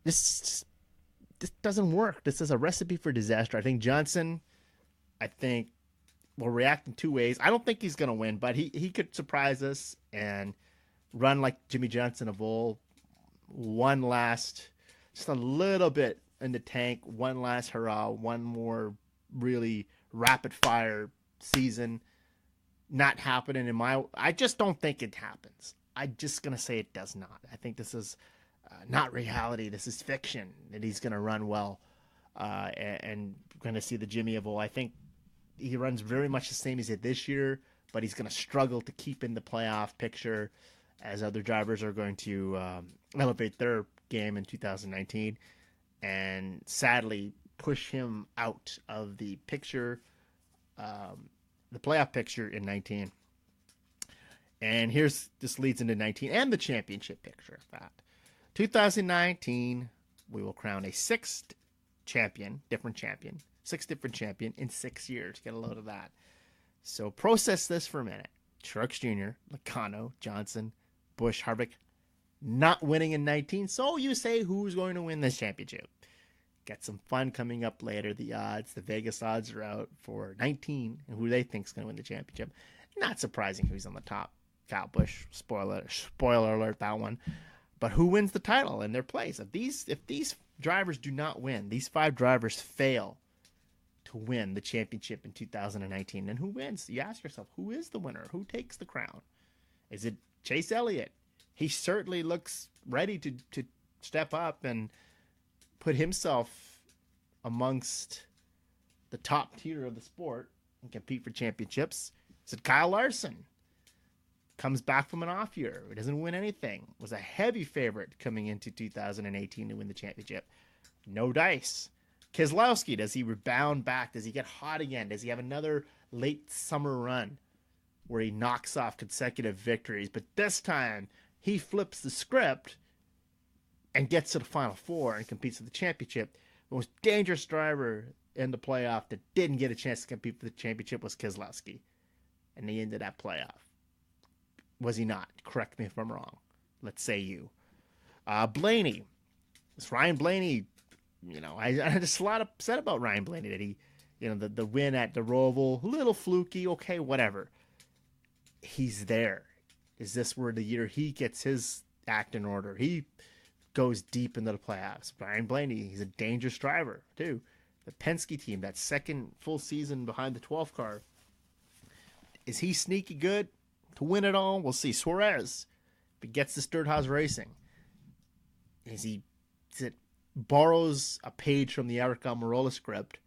This doesn't work. This is a recipe for disaster. I think Johnson, will react in 2 ways. I don't think he's going to win, but he could surprise us and run like Jimmy Johnson of old. One last, just a little bit in the tank. One last hurrah. One more really rapid fire season. Not happening I just don't think it happens. I'm just going to say it does not. I think this is not reality. This is fiction that he's going to run well. And going to see the Jimmy of old. I think he runs very much the same as he did this year, but he's going to struggle to keep in the playoff picture as other drivers are going to elevate their game in 2019 and sadly push him out of the picture, the playoff picture in 19. And this leads into 19 and the championship picture of that. 2019, we will crown a sixth different champion in 6 years. Get a load of that. So process this for a minute. Truex Jr., Logano, Johnson, Busch, Harvick, not winning in 19. So you say, who's going to win this championship? Got some fun coming up later. The Vegas odds are out for 19 and who they think is going to win the championship. Not surprising who's on the top. Kyle Busch, spoiler alert, that one. But who wins the title in their place? If these drivers do not win, these 5 drivers fail to win the championship in 2019, then who wins? You ask yourself, who is the winner? Who takes the crown? Is it Chase Elliott? He certainly looks ready to step up and put himself amongst the top tier of the sport and compete for championships. Is it Kyle Larson? Comes back from an off year. He doesn't win anything. Was a heavy favorite coming into 2018 to win the championship. No dice. Keselowski, does he rebound back? Does he get hot again? Does he have another late summer run where he knocks off consecutive victories? But this time, he flips the script and gets to the Final Four and competes for the championship. The most dangerous driver in the playoff that didn't get a chance to compete for the championship was Keselowski. And he ended that playoff. Was he not? Correct me if I'm wrong. Let's say you. Blaney. It's Ryan Blaney. I just a lot upset about Ryan Blaney that he, the win at the Roval, a little fluky, okay, whatever. He's there. Is this where the year he gets his act in order? He goes deep into the playoffs. Ryan Blaney, he's a dangerous driver, too. The Penske team, that second full season behind the 12th car. Is he sneaky good to win it all? We'll see. Suarez, if he gets the StarCom Racing, is it borrows a page from the Eric Almirola script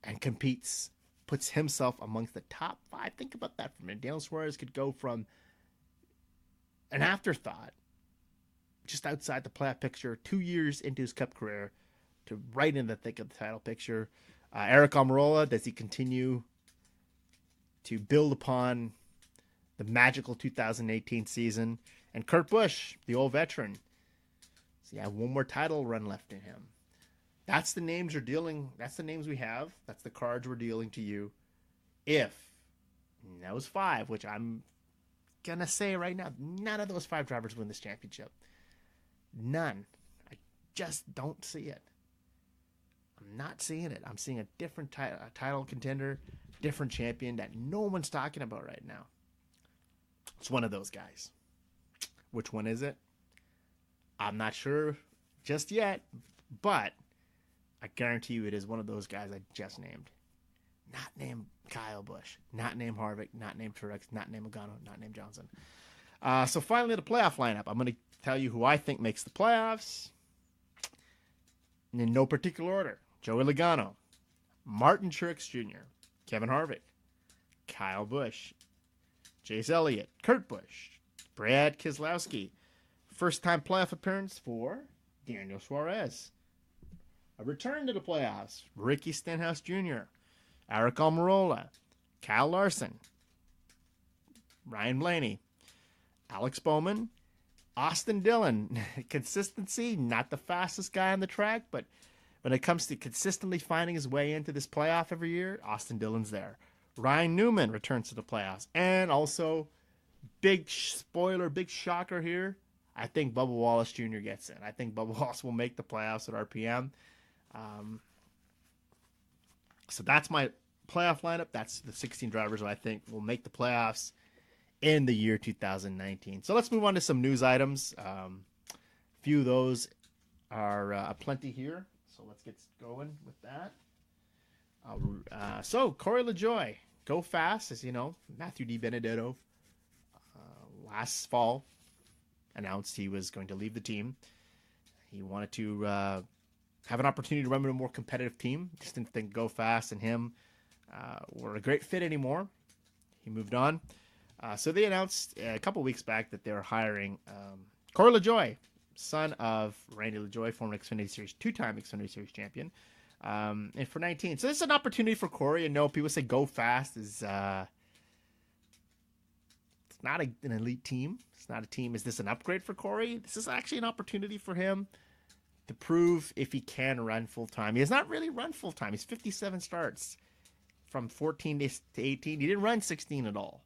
and competes, puts himself amongst the top 5. Think about that for a minute. Daniel Suarez could go from an afterthought, just outside the playoff picture, 2 years into his Cup career, to right in the thick of the title picture. Eric Almirola, does he continue to build upon the magical 2018 season? And Kurt Busch, the old veteran, so you have one more title run left in him. That's the names you're dealing. That's the names we have. That's the cards we're dealing to you. If those 5, which I'm gonna say right now, none of those 5 drivers win this championship. None. I just don't see it. I'm not seeing it. I'm seeing a different title contender, different champion that no one's talking about right now. It's one of those guys. Which one is it? I'm not sure just yet, but I guarantee you it is one of those guys I just named. Not named Kyle Busch, not named Harvick, not named Truex, not named Logano, not named Johnson. So finally, the playoff lineup. I'm going to tell you who I think makes the playoffs in no particular order. Joey Logano, Martin Truex Jr., Kevin Harvick, Kyle Busch, Chase Elliott, Kurt Busch, Brad Keselowski. First-time playoff appearance for Daniel Suarez. A return to the playoffs, Ricky Stenhouse Jr., Eric Almirola, Kyle Larson, Ryan Blaney, Alex Bowman, Austin Dillon. Consistency, not the fastest guy on the track, but when it comes to consistently finding his way into this playoff every year, Austin Dillon's there. Ryan Newman returns to the playoffs. And also, big spoiler, big shocker here, I think Bubba Wallace Jr. gets in. I think Bubba Wallace will make the playoffs at RPM. So that's my playoff lineup. That's the 16 drivers who I think will make the playoffs in the year 2019. So let's move on to some news items. A few of those are plenty here. So let's get going with that. So Corey Lajoie, go fast. As you know, Matthew DiBenedetto last fall announced he was going to leave the team. He wanted to have an opportunity to run with a more competitive team. Just didn't think Go Fast and him were a great fit anymore. He moved on. So they announced a couple weeks back that they were hiring Corey Lajoie, son of Randy Lajoie, former Xfinity Series, two-time Xfinity Series champion, and for 19. So this is an opportunity for Corey. And no, people say Go Fast is it's not an elite team. It's not a team. Is this an upgrade for Corey? This is actually an opportunity for him to prove if he can run full-time. He has not really run full-time. He's 57 starts from 14 to 18. He didn't run 16 at all.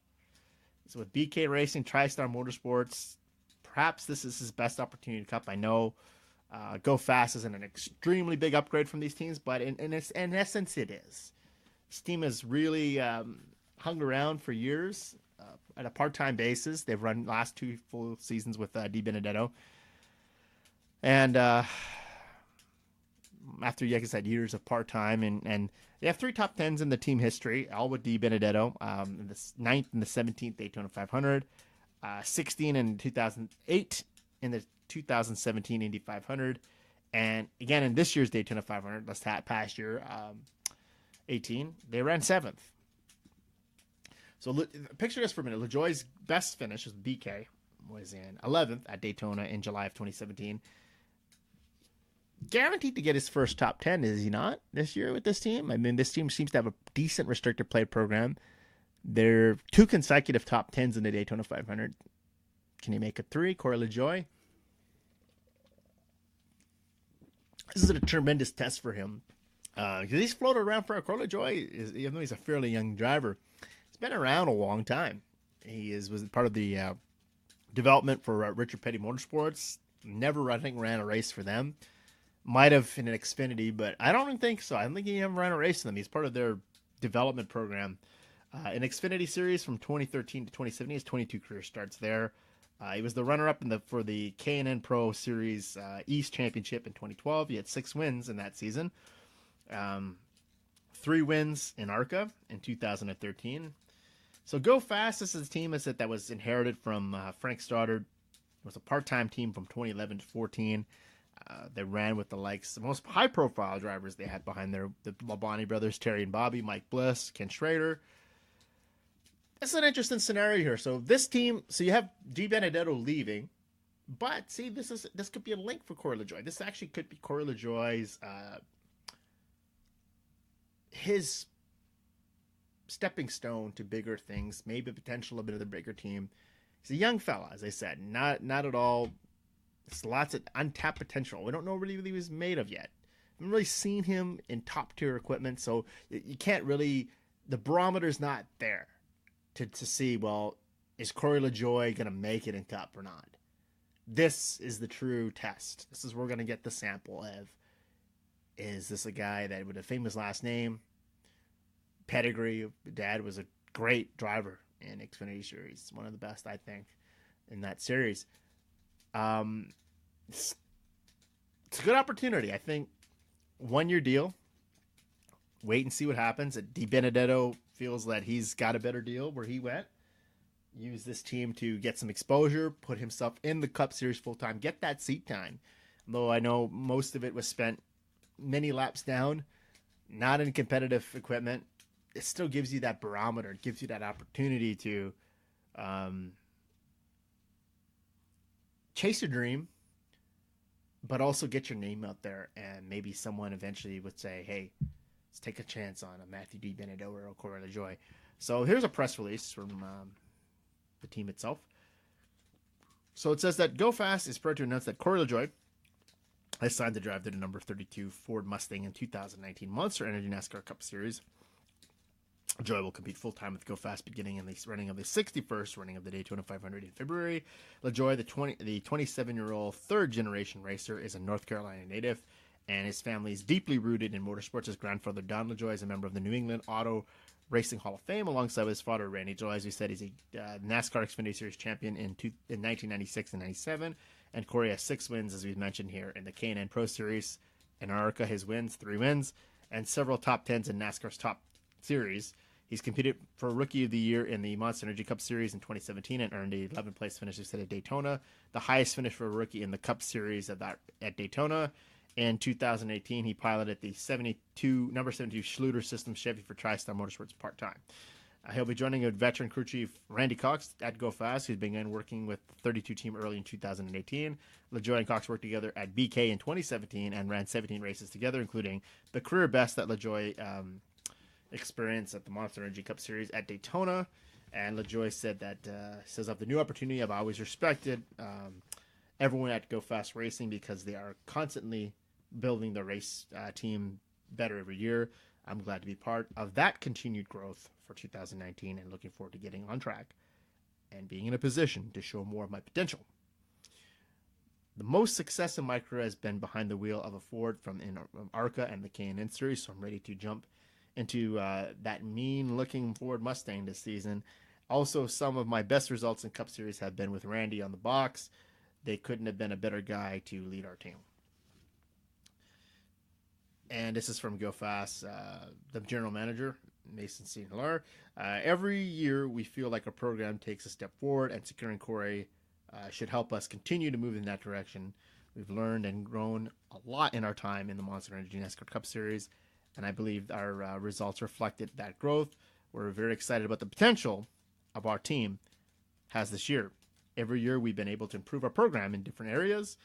So with BK Racing, TriStar Motorsports, perhaps this is his best opportunity to Cup. I know Go Fast isn't an extremely big upgrade from these teams, but in essence it is. This team has really hung around for years at a part-time basis. They've run last two full seasons with DiBenedetto. And after, like I said, years of part-time, and they have 3 top 10s in the team history, all with DiBenedetto, in the 9th and the 17th Daytona 500, 16 in 2008 in the 2017 Indy 500, and again in this year's Daytona 500, that's past year, 18, they ran 7th. So picture this for a minute. LaJoie's best finish was BK, was in 11th at Daytona in July of 2017. Guaranteed to get his first top 10, is he not, this year with this team? I mean, this team seems to have a decent restricted play program. They're 2 consecutive top 10s in the Daytona 500. Can he make a 3? Corey Lajoie. This is a tremendous test for him. Because he's floated around for Corey Lajoie, even though he's a fairly young driver. He's been around a long time. He was part of the development for Richard Petty Motorsports. Never, I think, ran a race for them. Might have in an Xfinity, but I don't think so. I don't think he ever ran a race for them. He's part of their development program. In Xfinity Series from 2013 to 2017, his 22 career starts there. He was the runner-up for the K&N Pro Series East Championship in 2012. He had 6 wins in that season. 3 wins in ARCA in 2013. So Go Fast, this is a team that was inherited from Frank Stoddard. It was a part-time team from 2011 to 14. They ran with the most high-profile drivers they had behind the Labonte brothers, Terry and Bobby, Mike Bliss, Ken Schrader. That's an interesting scenario here. So this team, so you have DiBenedetto leaving, but see, this could be a link for Corey Lajoie. This actually could be Corey Lajoie's his stepping stone to bigger things, maybe potential a bit of the bigger team. He's a young fella, as I said, not at all. There's lots of untapped potential. We don't know really what he was made of yet. I haven't really seen him in top tier equipment, so you can't really. The barometer's not there to see. Well, is Corey Lajoie going to make it in Cup or not? This is the true test. This is where we're going to get the sample of. Is this a guy that with a famous last name, pedigree? Dad was a great driver in Xfinity Series, one of the best, I think, in that series. it's a good opportunity. I think 1-year deal. Wait and see what happens. Di Benedetto feels that he's got a better deal where he went. Use this team to get some exposure, put himself in the Cup Series full time, get that seat time. Though I know most of it was spent many laps down, not in competitive equipment. It still gives you that barometer. It gives you that opportunity to chase your dream, but also get your name out there. And maybe someone eventually would say, hey, let's take a chance on a Matthew Di Benedetto or a Corey Lajoie. So here's a press release from the team itself. So it says that Go Fast is proud to announce that Corey Lajoie has signed to drive the number 32 Ford Mustang in 2019 Monster Energy NASCAR Cup Series. Lajoie will compete full-time with Go Fast beginning in the running of the 61st running of the Daytona 500 in February. Lajoie, the 27-year-old third-generation racer, is a North Carolina native, and his family is deeply rooted in motorsports. His grandfather, Don Lajoie, is a member of the New England Auto Racing Hall of Fame, alongside his father, Randy Lajoie. As we said, he's a NASCAR Xfinity Series champion in 1996 and 97, and Corey has 6 wins, as we've mentioned here, in the K&N Pro Series. In ARCA, his wins, 3 wins, and several top 10s in NASCAR's top series. He's competed for Rookie of the Year in the Monster Energy Cup Series in 2017 and earned a 11th place finish at Daytona, the highest finish for a rookie in the Cup Series at Daytona. In 2018, he piloted the number 72 Schluter System Chevy for TriStar Motorsports part-time. He'll be joining a veteran crew chief, Randy Cox, at Go Fast, who began working with the 32 team early in 2018. Lajoie and Cox worked together at BK in 2017 and ran 17 races together, including the career best that Lajoie experience at the Monster Energy Cup Series at Daytona. And Lajoie said that says of the new opportunity, I've always respected everyone at Go Fast Racing because they are constantly building the race team better every year. I'm glad to be part of that continued growth for 2019 and looking forward to getting on track and being in a position to show more of my potential. The most success in my career has been behind the wheel of a Ford from ARCA and the K&N Series, so I'm ready to jump into that mean-looking Ford Mustang this season. Also, some of my best results in Cup Series have been with Randy on the box. They couldn't have been a better guy to lead our team. And this is from Go Fast, the general manager, Mason St. Hilaire. Every year we feel like a program takes a step forward, and securing Corey should help us continue to move in that direction. We've learned and grown a lot in our time in the Monster Energy NASCAR Cup Series, and I believe our results reflected that growth. We're very excited about the potential of our team has this year. Every year we've been able to improve our program in different areas,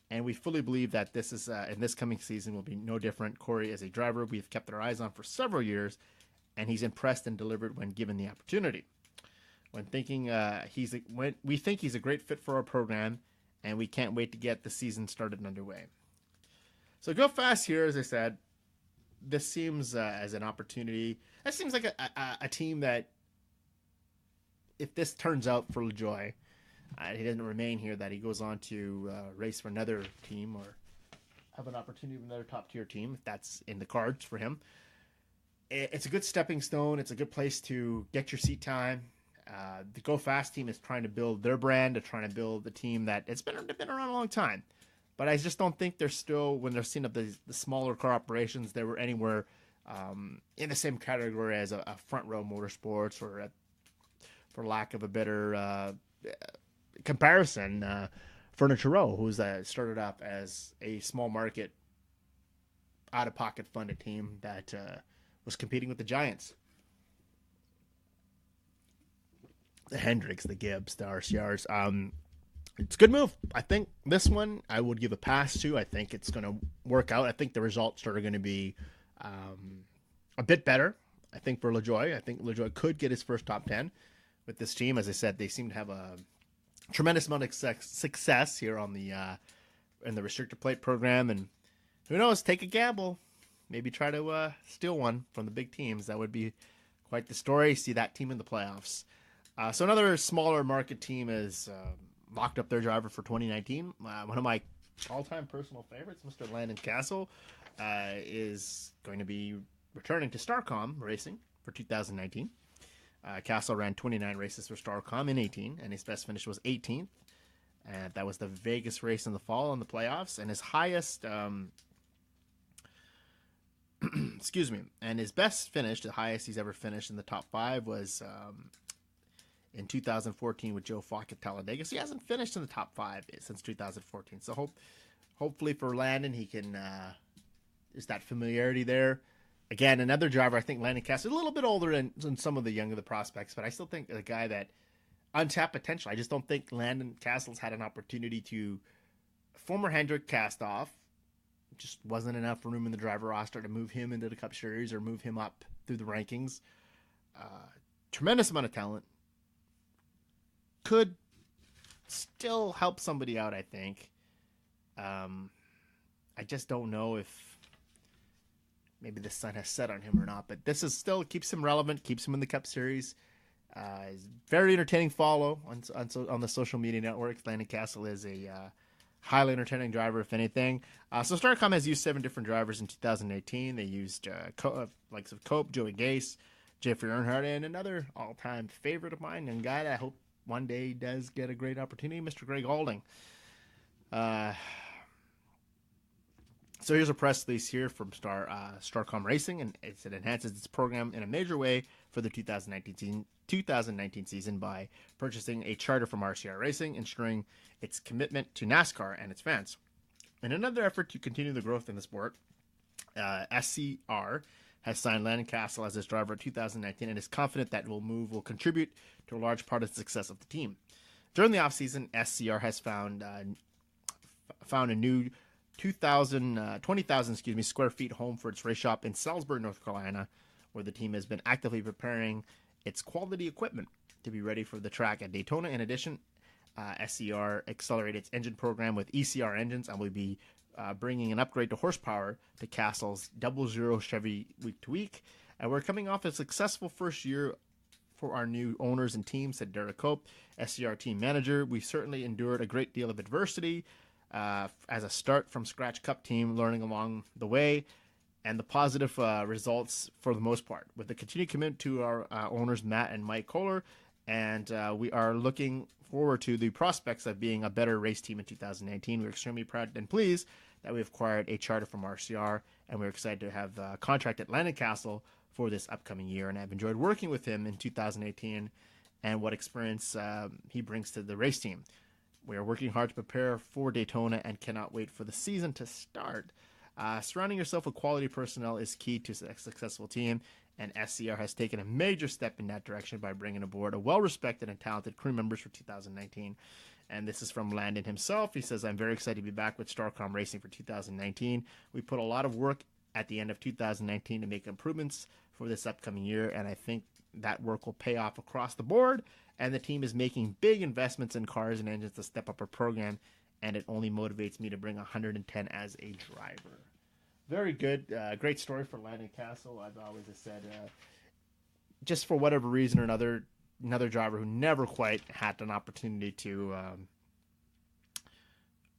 and we fully believe that this is in this coming season will be no different. Corey is a driver we've kept our eyes on for several years, and he's impressed and delivered when given the opportunity. We think he's a great fit for our program, and we can't wait to get the season started and underway. So Go Fast here, as I said, this seems as an opportunity. That seems like a team that, if this turns out for Lajoie, he doesn't remain here, that he goes on to race for another team or have an opportunity with another top-tier team, if that's in the cards for him. It's a good stepping stone. It's a good place to get your seat time. The Go Fast team is trying to build their brand. They're trying to build a team that it's been around a long time. But I just don't think they're still, when they're seeing up the smaller car operations, they were anywhere in the same category as a Front Row Motorsports or, for lack of a better comparison, Furniture Row, who's started up as a small market, out-of-pocket funded team that was competing with the Giants. The Hendricks, the Gibbs, the RCRs. It's a good move. I think this one I would give a pass to. I think it's going to work out. I think the results are going to be a bit better. I think for Lajoie. I think Lajoie could get his first top 10 with this team. As I said, they seem to have a tremendous amount of success here on the in the restrictor plate program. And who knows, take a gamble. Maybe try to steal one from the big teams. That would be quite the story. See that team in the playoffs. So another smaller market team is locked up their driver for 2019. One of my all-time personal favorites, Mr. Landon Cassill, is going to be returning to StarCom Racing for 2019. Cassill ran 29 races for StarCom in 18, and his best finish was 18th. And that was the Vegas race in the fall in the playoffs. And his highest, excuse me, and his best finish, the highest he's ever finished in the top 5 was in 2014 with Joe Falk at Talladega. So he hasn't finished in the top 5 since 2014. So hopefully for Landon, he can, there's that familiarity there. Again, another driver, I think Landon Cassill, a little bit older than some of the younger the prospects, but I still think a guy that untapped potential. I just don't think Landon Cassill's had an opportunity to, former Hendrick cast off, just wasn't enough room in the driver roster to move him into the Cup Series or move him up through the rankings. Tremendous amount of talent. Could still help somebody out, I think. I just don't know if maybe the sun has set on him or not, but this is still keeps him relevant, keeps him in the Cup Series. He's very entertaining follow on the social media networks. Landon Cassill is a highly entertaining driver, if anything. So StarCom has used 7 different drivers in 2018. They used likes of Cope, Joey Gase, Jeffrey Earnhardt, and another all-time favorite of mine and guy that I hope one day does get a great opportunity, Mr. Greg Alding. So here's a press release here from StarCom Racing, and it enhances its program in a major way for the 2019 season by purchasing a charter from RCR Racing, ensuring its commitment to NASCAR and its fans. In another effort to continue the growth in the sport, SCR has signed Landon Cassill as its driver in 2019 and is confident that will contribute to a large part of the success of the team. During the offseason, SCR has found a new 20,000 square feet home for its race shop in Salisbury, North Carolina, where the team has been actively preparing its quality equipment to be ready for the track at Daytona. In addition, SCR accelerated its engine program with ECR engines and will be bringing an upgrade to horsepower to Cassill's 00 Chevy week to week. And we're coming off a successful first year for our new owners and team, said Derek Cope, SCR team manager. We certainly endured a great deal of adversity as a start from scratch Cup team, learning along the way, and the positive results for the most part. With the continued commitment to our owners, Matt and Mike Kohler, and we are looking forward to the prospects of being a better race team in 2019. We're extremely proud and pleased that we've acquired a charter from RCR, and we're excited to have contracted Landon Cassill for this upcoming year. And I've enjoyed working with him in 2018 and what experience he brings to the race team. We are working hard to prepare for Daytona and cannot wait for the season to start. Surrounding yourself with quality personnel is key to a successful team, and SCR has taken a major step in that direction by bringing aboard a well-respected and talented crew members for 2019. And this is from Landon himself. He says, I'm very excited to be back with StarCom Racing for 2019. We put a lot of work at the end of 2019 to make improvements for this upcoming year, and I think that work will pay off across the board. And the team is making big investments in cars and engines to step up our program, and it only motivates me to bring 110 as a driver. Very good. Great story for Landon Cassill. I've always said, just for whatever reason or another driver who never quite had an opportunity to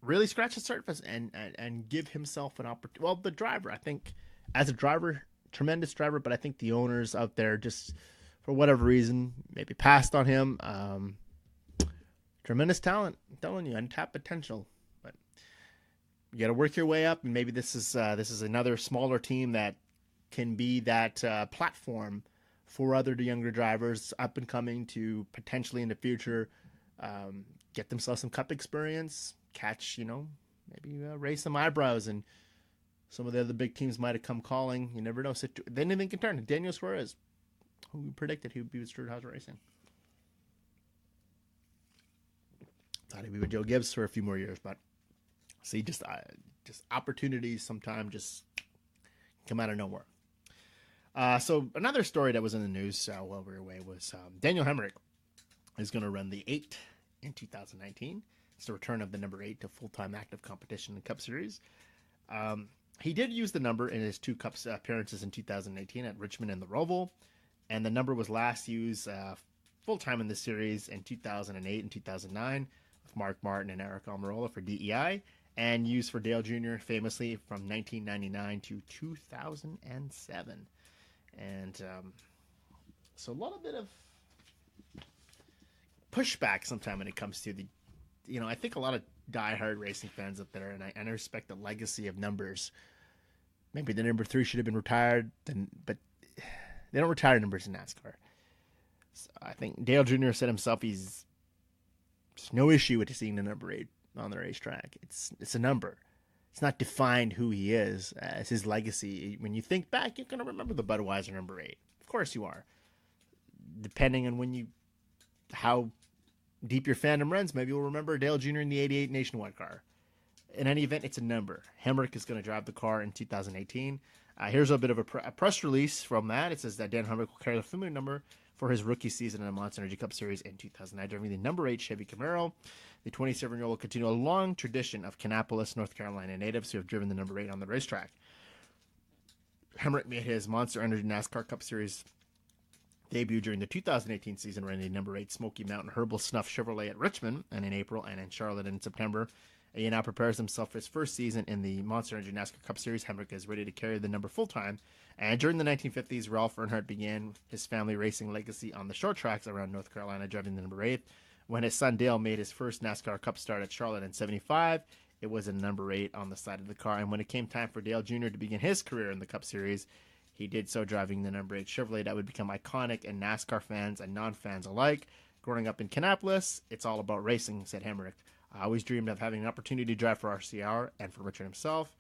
really scratch the surface and give himself an opportunity. Well, the driver, I think, as a driver, tremendous driver, but I think the owners out there just, for whatever reason, maybe passed on him. Tremendous talent, I'm telling you, untapped potential. But you got to work your way up, and maybe this is another smaller team that can be that platform for other younger drivers up and coming to potentially in the future get themselves some Cup experience, catch, maybe raise some eyebrows, and some of the other big teams might have come calling. You never know. Then anything can turn. Daniel Suarez, who we predicted he would be with Stewart-Haas Racing. Thought he'd be with Joe Gibbs for a few more years, but see, just opportunities sometimes just come out of nowhere. So another story that was in the news while we were away was Daniel Hemric is going to run the 8 in 2019. It's the return of the number 8 to full-time active competition in Cup Series. He did use the number in his 2 Cup appearances in 2018 at Richmond and the Roval, and the number was last used full-time in the series in 2008 and 2009 with Mark Martin and Eric Almirola for DEI, and used for Dale Jr. famously from 1999 to 2007. And so a little bit of pushback sometimes when it comes to the I think a lot of diehard racing fans out there, and I respect the legacy of numbers. Maybe the number 3 should have been retired, but they don't retire numbers in NASCAR. So I think Dale Jr. said himself there's no issue with seeing the number 8 on the racetrack. It's a number. It's not defined who he is as his legacy. When you think back, you're going to remember the Budweiser number 8. Of course you are. Depending on how deep your fandom runs, maybe you'll remember Dale Jr. in the 88 Nationwide car. In any event, it's a number. Hemric is going to drive the car in 2018. Here's a bit of a press release from that. It says that Dan Hemric will carry the familiar number for his rookie season in the Monster Energy Cup Series in 2009, driving the number 8 Chevy Camaro. The 27-year-old will continue a long tradition of Kannapolis, North Carolina natives who have driven the number 8 on the racetrack. Hemric made his Monster Energy NASCAR Cup Series debut during the 2018 season, running the number 8 Smoky Mountain Herbal Snuff Chevrolet at Richmond and in April, and in Charlotte in September. He now prepares himself for his first season in the Monster Energy NASCAR Cup Series. Hemric is ready to carry the number full-time. And during the 1950s, Ralph Earnhardt began his family racing legacy on the short tracks around North Carolina, driving the number 8. When his son Dale made his first NASCAR Cup start at Charlotte in 75, it was a number 8 on the side of the car. And when it came time for Dale Jr. to begin his career in the Cup Series, he did so driving the number 8 Chevrolet that would become iconic in NASCAR fans and non-fans alike. Growing up in Kannapolis, it's all about racing, said Hemric. I always dreamed of having an opportunity to drive for RCR and for Richard himself.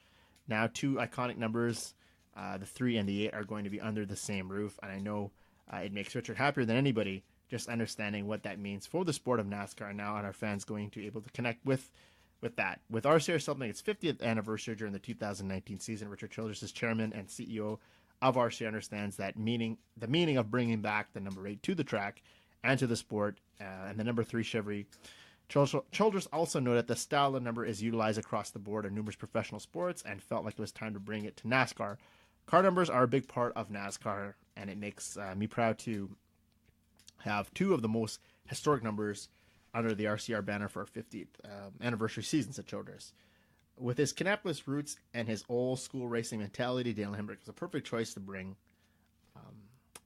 Now 2 iconic numbers, the 3 and the 8, are going to be under the same roof, and I know it makes Richard happier than anybody just understanding what that means for the sport of NASCAR now, and our fans going to be able to connect with that. With RCR celebrating its 50th anniversary during the 2019 season, Richard Childress, as chairman and CEO of RCR, understands that the meaning of bringing back the number 8 to the track and to the sport, and the number 3 Chevy. Childress also noted that the style of number is utilized across the board in numerous professional sports and felt like it was time to bring it to NASCAR. Car numbers are a big part of NASCAR, and it makes me proud to have 2 of the most historic numbers under the RCR banner for our 50th anniversary season, said Childress. With his Kannapolis roots and his old school racing mentality, Dale Hemric was a perfect choice to bring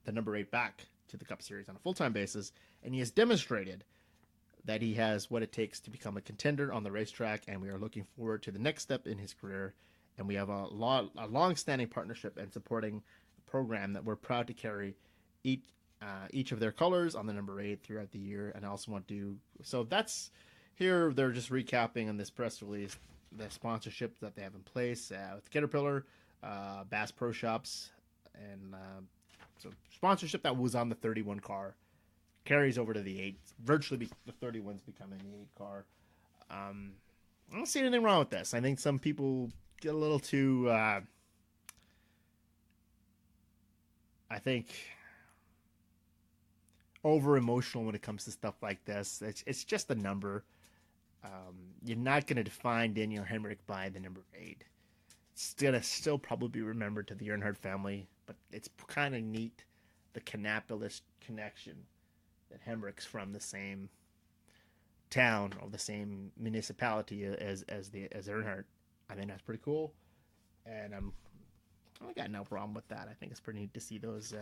the number 8 back to the Cup Series on a full-time basis, and he has demonstrated that he has what it takes to become a contender on the racetrack, and we are looking forward to the next step in his career. And we have a long-standing partnership and supporting program that we're proud to carry each of their colors on the number 8 throughout the year. And I also want to, so that's here. They're just recapping on this press release the sponsorship that they have in place with Caterpillar, Bass Pro Shops, and so sponsorship that was on the 31 car carries over to the 8. Virtually the 31's becoming the 8 car. I don't see anything wrong with this. I think some people get a little too over emotional when it comes to stuff like this. It's just a number. You're not going to define Daniel Hemric by the number 8. It's going to still probably be remembered to the Earnhardt family, but it's kind of neat, the Kannapolis connection, that Hemric's from the same town or the same municipality as Earnhardt. I think that's pretty cool, and I got no problem with that. I think it's pretty neat to see those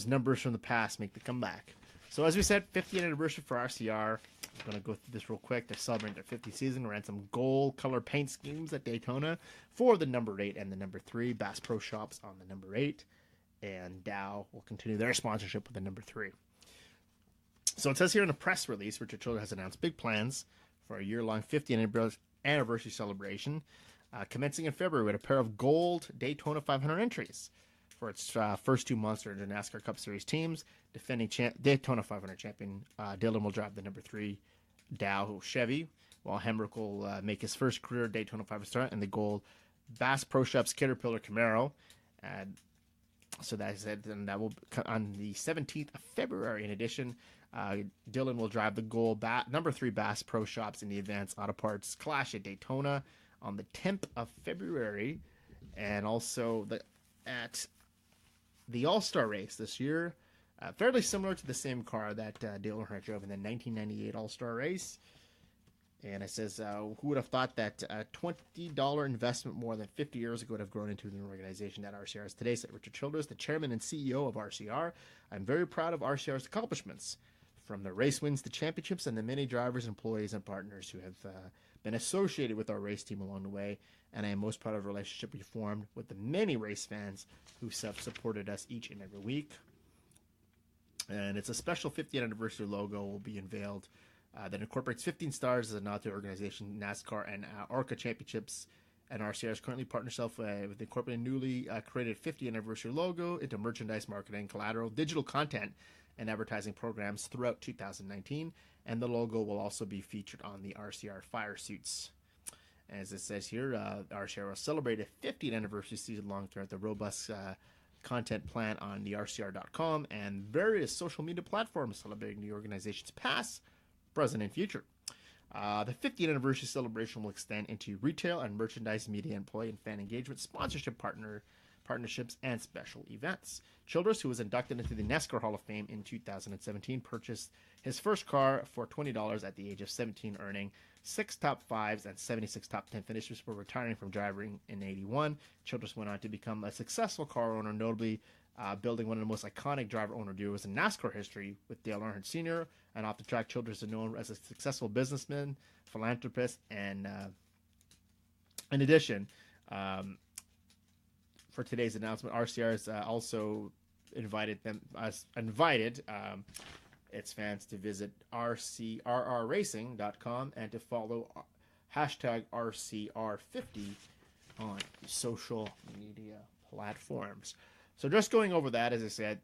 numbers from the past make the comeback. So as we said, 50th anniversary for RCR. I'm going to go through this real quick. They're celebrating their 50th season. We ran some gold color paint schemes at Daytona for the number 8 and the number 3. Bass Pro Shops on the number 8. And Dow will continue their sponsorship with the number 3. So it says here in a press release, Richard Childress has announced big plans for a year-long 50th anniversary celebration, commencing in February with a pair of gold Daytona 500 entries for its first 2 Monster Energy NASCAR Cup Series teams. Defending Daytona 500 champion Dillon will drive the number 3 Dow Chevy, while Hemric will make his first career Daytona 500 start in the gold Bass Pro Shops Caterpillar Camaro. So that is it, and that will on the 17th of February. In addition, Dillon will drive the gold number 3 Bass Pro Shops in the Advanced Auto Parts Clash at Daytona on the 10th of February, and also at the All-Star race this year, fairly similar to the same car that Dale Earnhardt drove in the 1998 All-Star race. And it says, who would have thought that a $20 investment more than 50 years ago would have grown into an organization that RCR is today, said Richard Childress, the chairman and CEO of RCR. I'm very proud of RCR's accomplishments. from the race wins to championships and the many drivers, employees, and partners who have been associated with our race team along the way. And I am most proud of the relationship we formed with the many race fans who have supported us each and every week. And it's a special 50th anniversary logo will be unveiled that incorporates 15 stars as a nod to the organization, NASCAR and ARCA Championships. And RCR is currently partnered itself with incorporating newly created 50th anniversary logo into merchandise, marketing, collateral, digital content, and advertising programs throughout 2019. And the logo will also be featured on the RCR fire suits. As it says here, RCR will celebrate a 50th anniversary season long throughout the robust content plan on the RCR.com and various social media platforms celebrating the organization's past, present, and future. The 50th anniversary celebration will extend into retail and merchandise, media, employee and fan engagement, sponsorship partnerships, and special events. Childress, who was inducted into the NASCAR Hall of Fame in 2017, purchased his first car for $20 at the age of 17, earning 6 top 5s and 76 top 10 finishes before retiring from driving in 81. Childress went on to become a successful car owner, notably building one of the most iconic driver-owner duos in NASCAR history with Dale Earnhardt Sr. And off the track, Childress is known as a successful businessman, philanthropist, and in addition, for today's announcement, RCR has also invited its fans to visit rcrrracing.com and to follow hashtag RCR50 on social media platforms. So just going over that, as I said,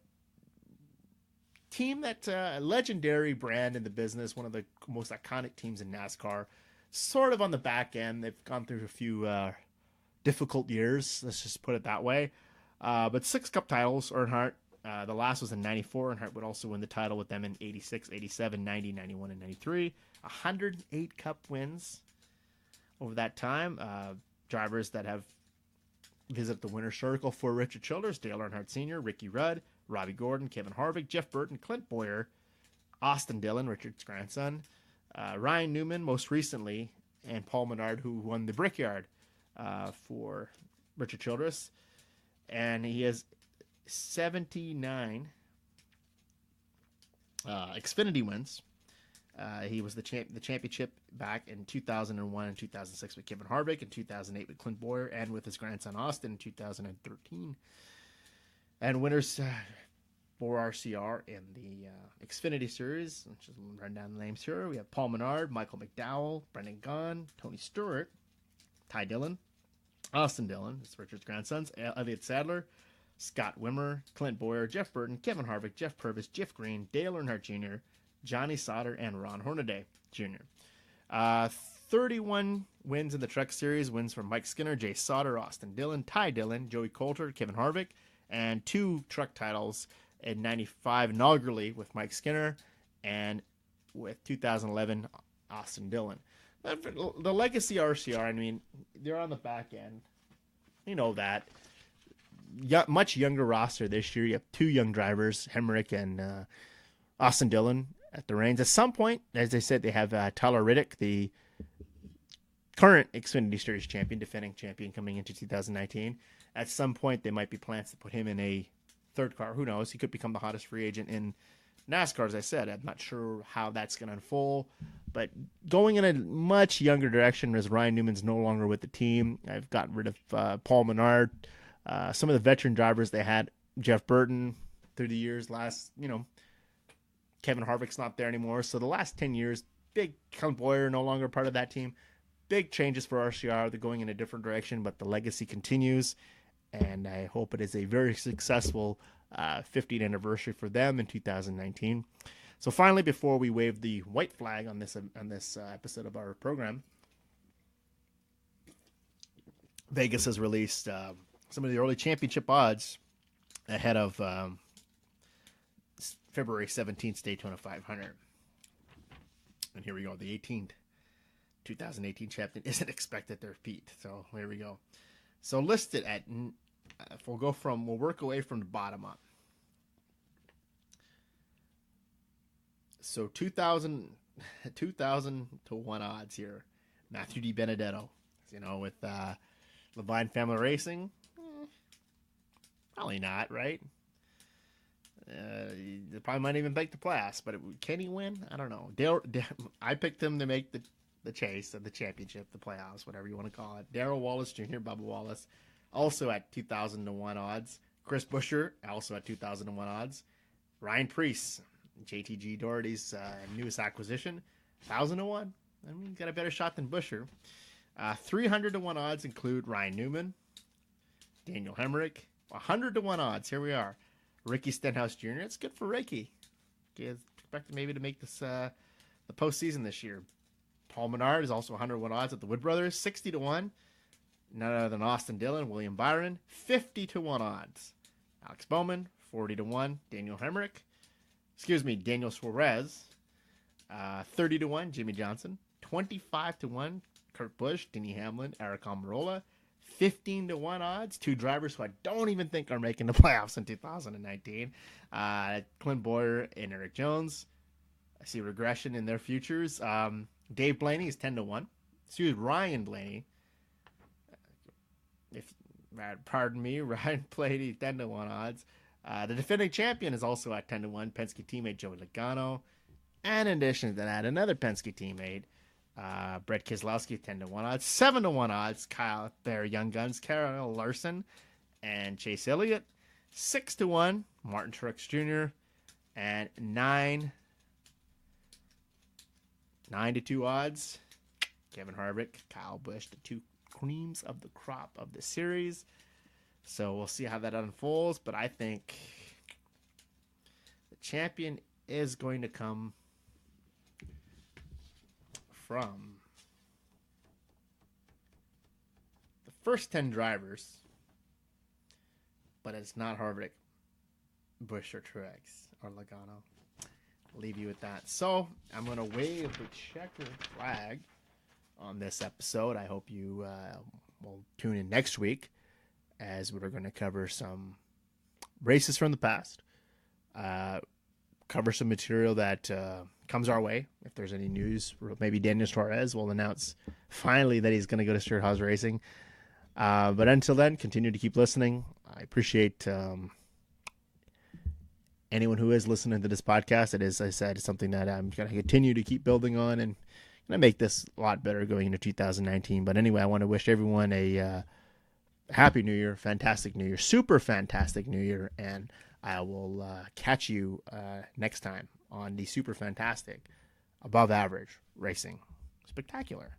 team that's a legendary brand in the business, one of the most iconic teams in NASCAR, sort of on the back end. They've gone through a few difficult years, let's just put it that way. But 6 cup titles, Earnhardt. The last was in 94. Earnhardt would also win the title with them in 86, 87, 90, 91, and 93. 108 cup wins over that time. Drivers that have visited the winner's circle for Richard Childress, Dale Earnhardt Sr., Ricky Rudd, Robbie Gordon, Kevin Harvick, Jeff Burton, Clint Boyer, Austin Dillon, Richard's grandson, Ryan Newman most recently, and Paul Menard, who won the Brickyard for Richard Childress. And he has 79 Xfinity wins. He was the championship back in 2001 and 2006 with Kevin Harvick, in 2008 with Clint Boyer, and with his grandson Austin in 2013. And winners for RCR in the Xfinity Series, let's just run down the names here. We have Paul Menard, Michael McDowell, Brendan Gaughan, Tony Stewart, Ty Dillon, Austin Dillon, that's Richard's grandsons, Elliott Sadler, Scott Wimmer, Clint Boyer, Jeff Burton, Kevin Harvick, Jeff Purvis, Jeff Green, Dale Earnhardt Jr., Johnny Sauter, and Ron Hornaday Jr. 31 wins in the Truck Series, wins from Mike Skinner, Jay Sauter, Austin Dillon, Ty Dillon, Joey Coulter, Kevin Harvick, and 2 truck titles in 95 inaugurally with Mike Skinner, and with 2011 Austin Dillon. The legacy RCR, I mean, they're on the back end. You know that. Much younger roster this year. You have 2 young drivers, Hemric and Austin Dillon, at the reins. At some point, as I said, they have Tyler Reddick, the current Xfinity Series champion, defending champion, coming into 2019. At some point, there might be plans to put him in a 3rd car. Who knows? He could become the hottest free agent in NASCAR, as I said. I'm not sure how that's going to unfold. But going in a much younger direction, as Ryan Newman's no longer with the team. I've gotten rid of Paul Menard. Some of the veteran drivers they had, Jeff Burton, through the years, Kevin Harvick's not there anymore. So the last 10 years, big Clint Boyer no longer part of that team. Big changes for RCR. They're going in a different direction, but the legacy continues. And I hope it is a very successful 50th anniversary for them in 2019. So finally, before we wave the white flag on this episode of our program, Vegas has released some of the early championship odds ahead of February 17th Daytona 500. And here we go. The 2018 champion isn't expected to repeat. So here we go. So listed at, we'll work away from the bottom up. So 2,000 to 1 odds here. Matthew DiBenedetto, with Levine Family Racing. Probably not, right? They probably might even make the playoffs, but can he win? I don't know. I picked him to make the chase of the championship, the playoffs, whatever you want to call it. Darrell Wallace Jr., Bubba Wallace, also at 2,000 to 1 odds. Chris Buescher, also at 2,000 to 1 odds. Ryan Preece, JTG Doherty's newest acquisition, 1,000 to 1. I mean, he's got a better shot than Buescher. 300 to 1 odds include Ryan Newman, Daniel Hemric. 100 to 1 odds. Here we are. Ricky Stenhouse Jr. It's good for Ricky. He is expected maybe to make this the postseason this year. Paul Menard is also 100 to 1 odds at the Wood Brothers. 60 to 1. None other than Austin Dillon, William Byron. 50 to 1 odds. Alex Bowman, 40 to 1. Daniel Suarez. 30 to 1. Jimmy Johnson. 25 to 1. Kurt Busch, Denny Hamlin, Eric Almirola. 15 to 1 odds. 2 drivers who I don't even think are making the playoffs in 2019. Clint Boyer and Eric Jones. I see regression in their futures. Dave Blaney is 10 to 1. Ryan Blaney. Pardon me, Ryan Blaney, 10 to 1 odds. The defending champion is also at 10 to 1. Penske teammate Joey Logano. And in addition to that, another Penske teammate, Brett Keselowski, 10 to 1 odds. 7 to 1 odds, their Young Guns, Kyle Larson and Chase Elliott. 6 to 1, Martin Truex Jr. And 9 to 2 odds, Kevin Harvick, Kyle Busch, the 2 creams of the crop of the series. So we'll see how that unfolds, but I think the champion is going to come from the first 10 drivers, but it's not Harvick, Busch, or Truex, or Logano. I'll leave you with that. So I'm going to wave the checker flag on this episode. I hope you will tune in next week as we're going to cover some races from the past, cover some material that comes our way. If there's any news, maybe Daniel Suarez will announce finally that he's going to go to StarCom Racing. But until then, continue to keep listening. I appreciate anyone who is listening to this podcast. It is, as I said, something that I'm going to continue to keep building on and going to make this a lot better going into 2019. But anyway, I want to wish everyone a happy New Year, fantastic New Year, super fantastic New Year, and I will catch you next time on the super fantastic, above average racing spectacular.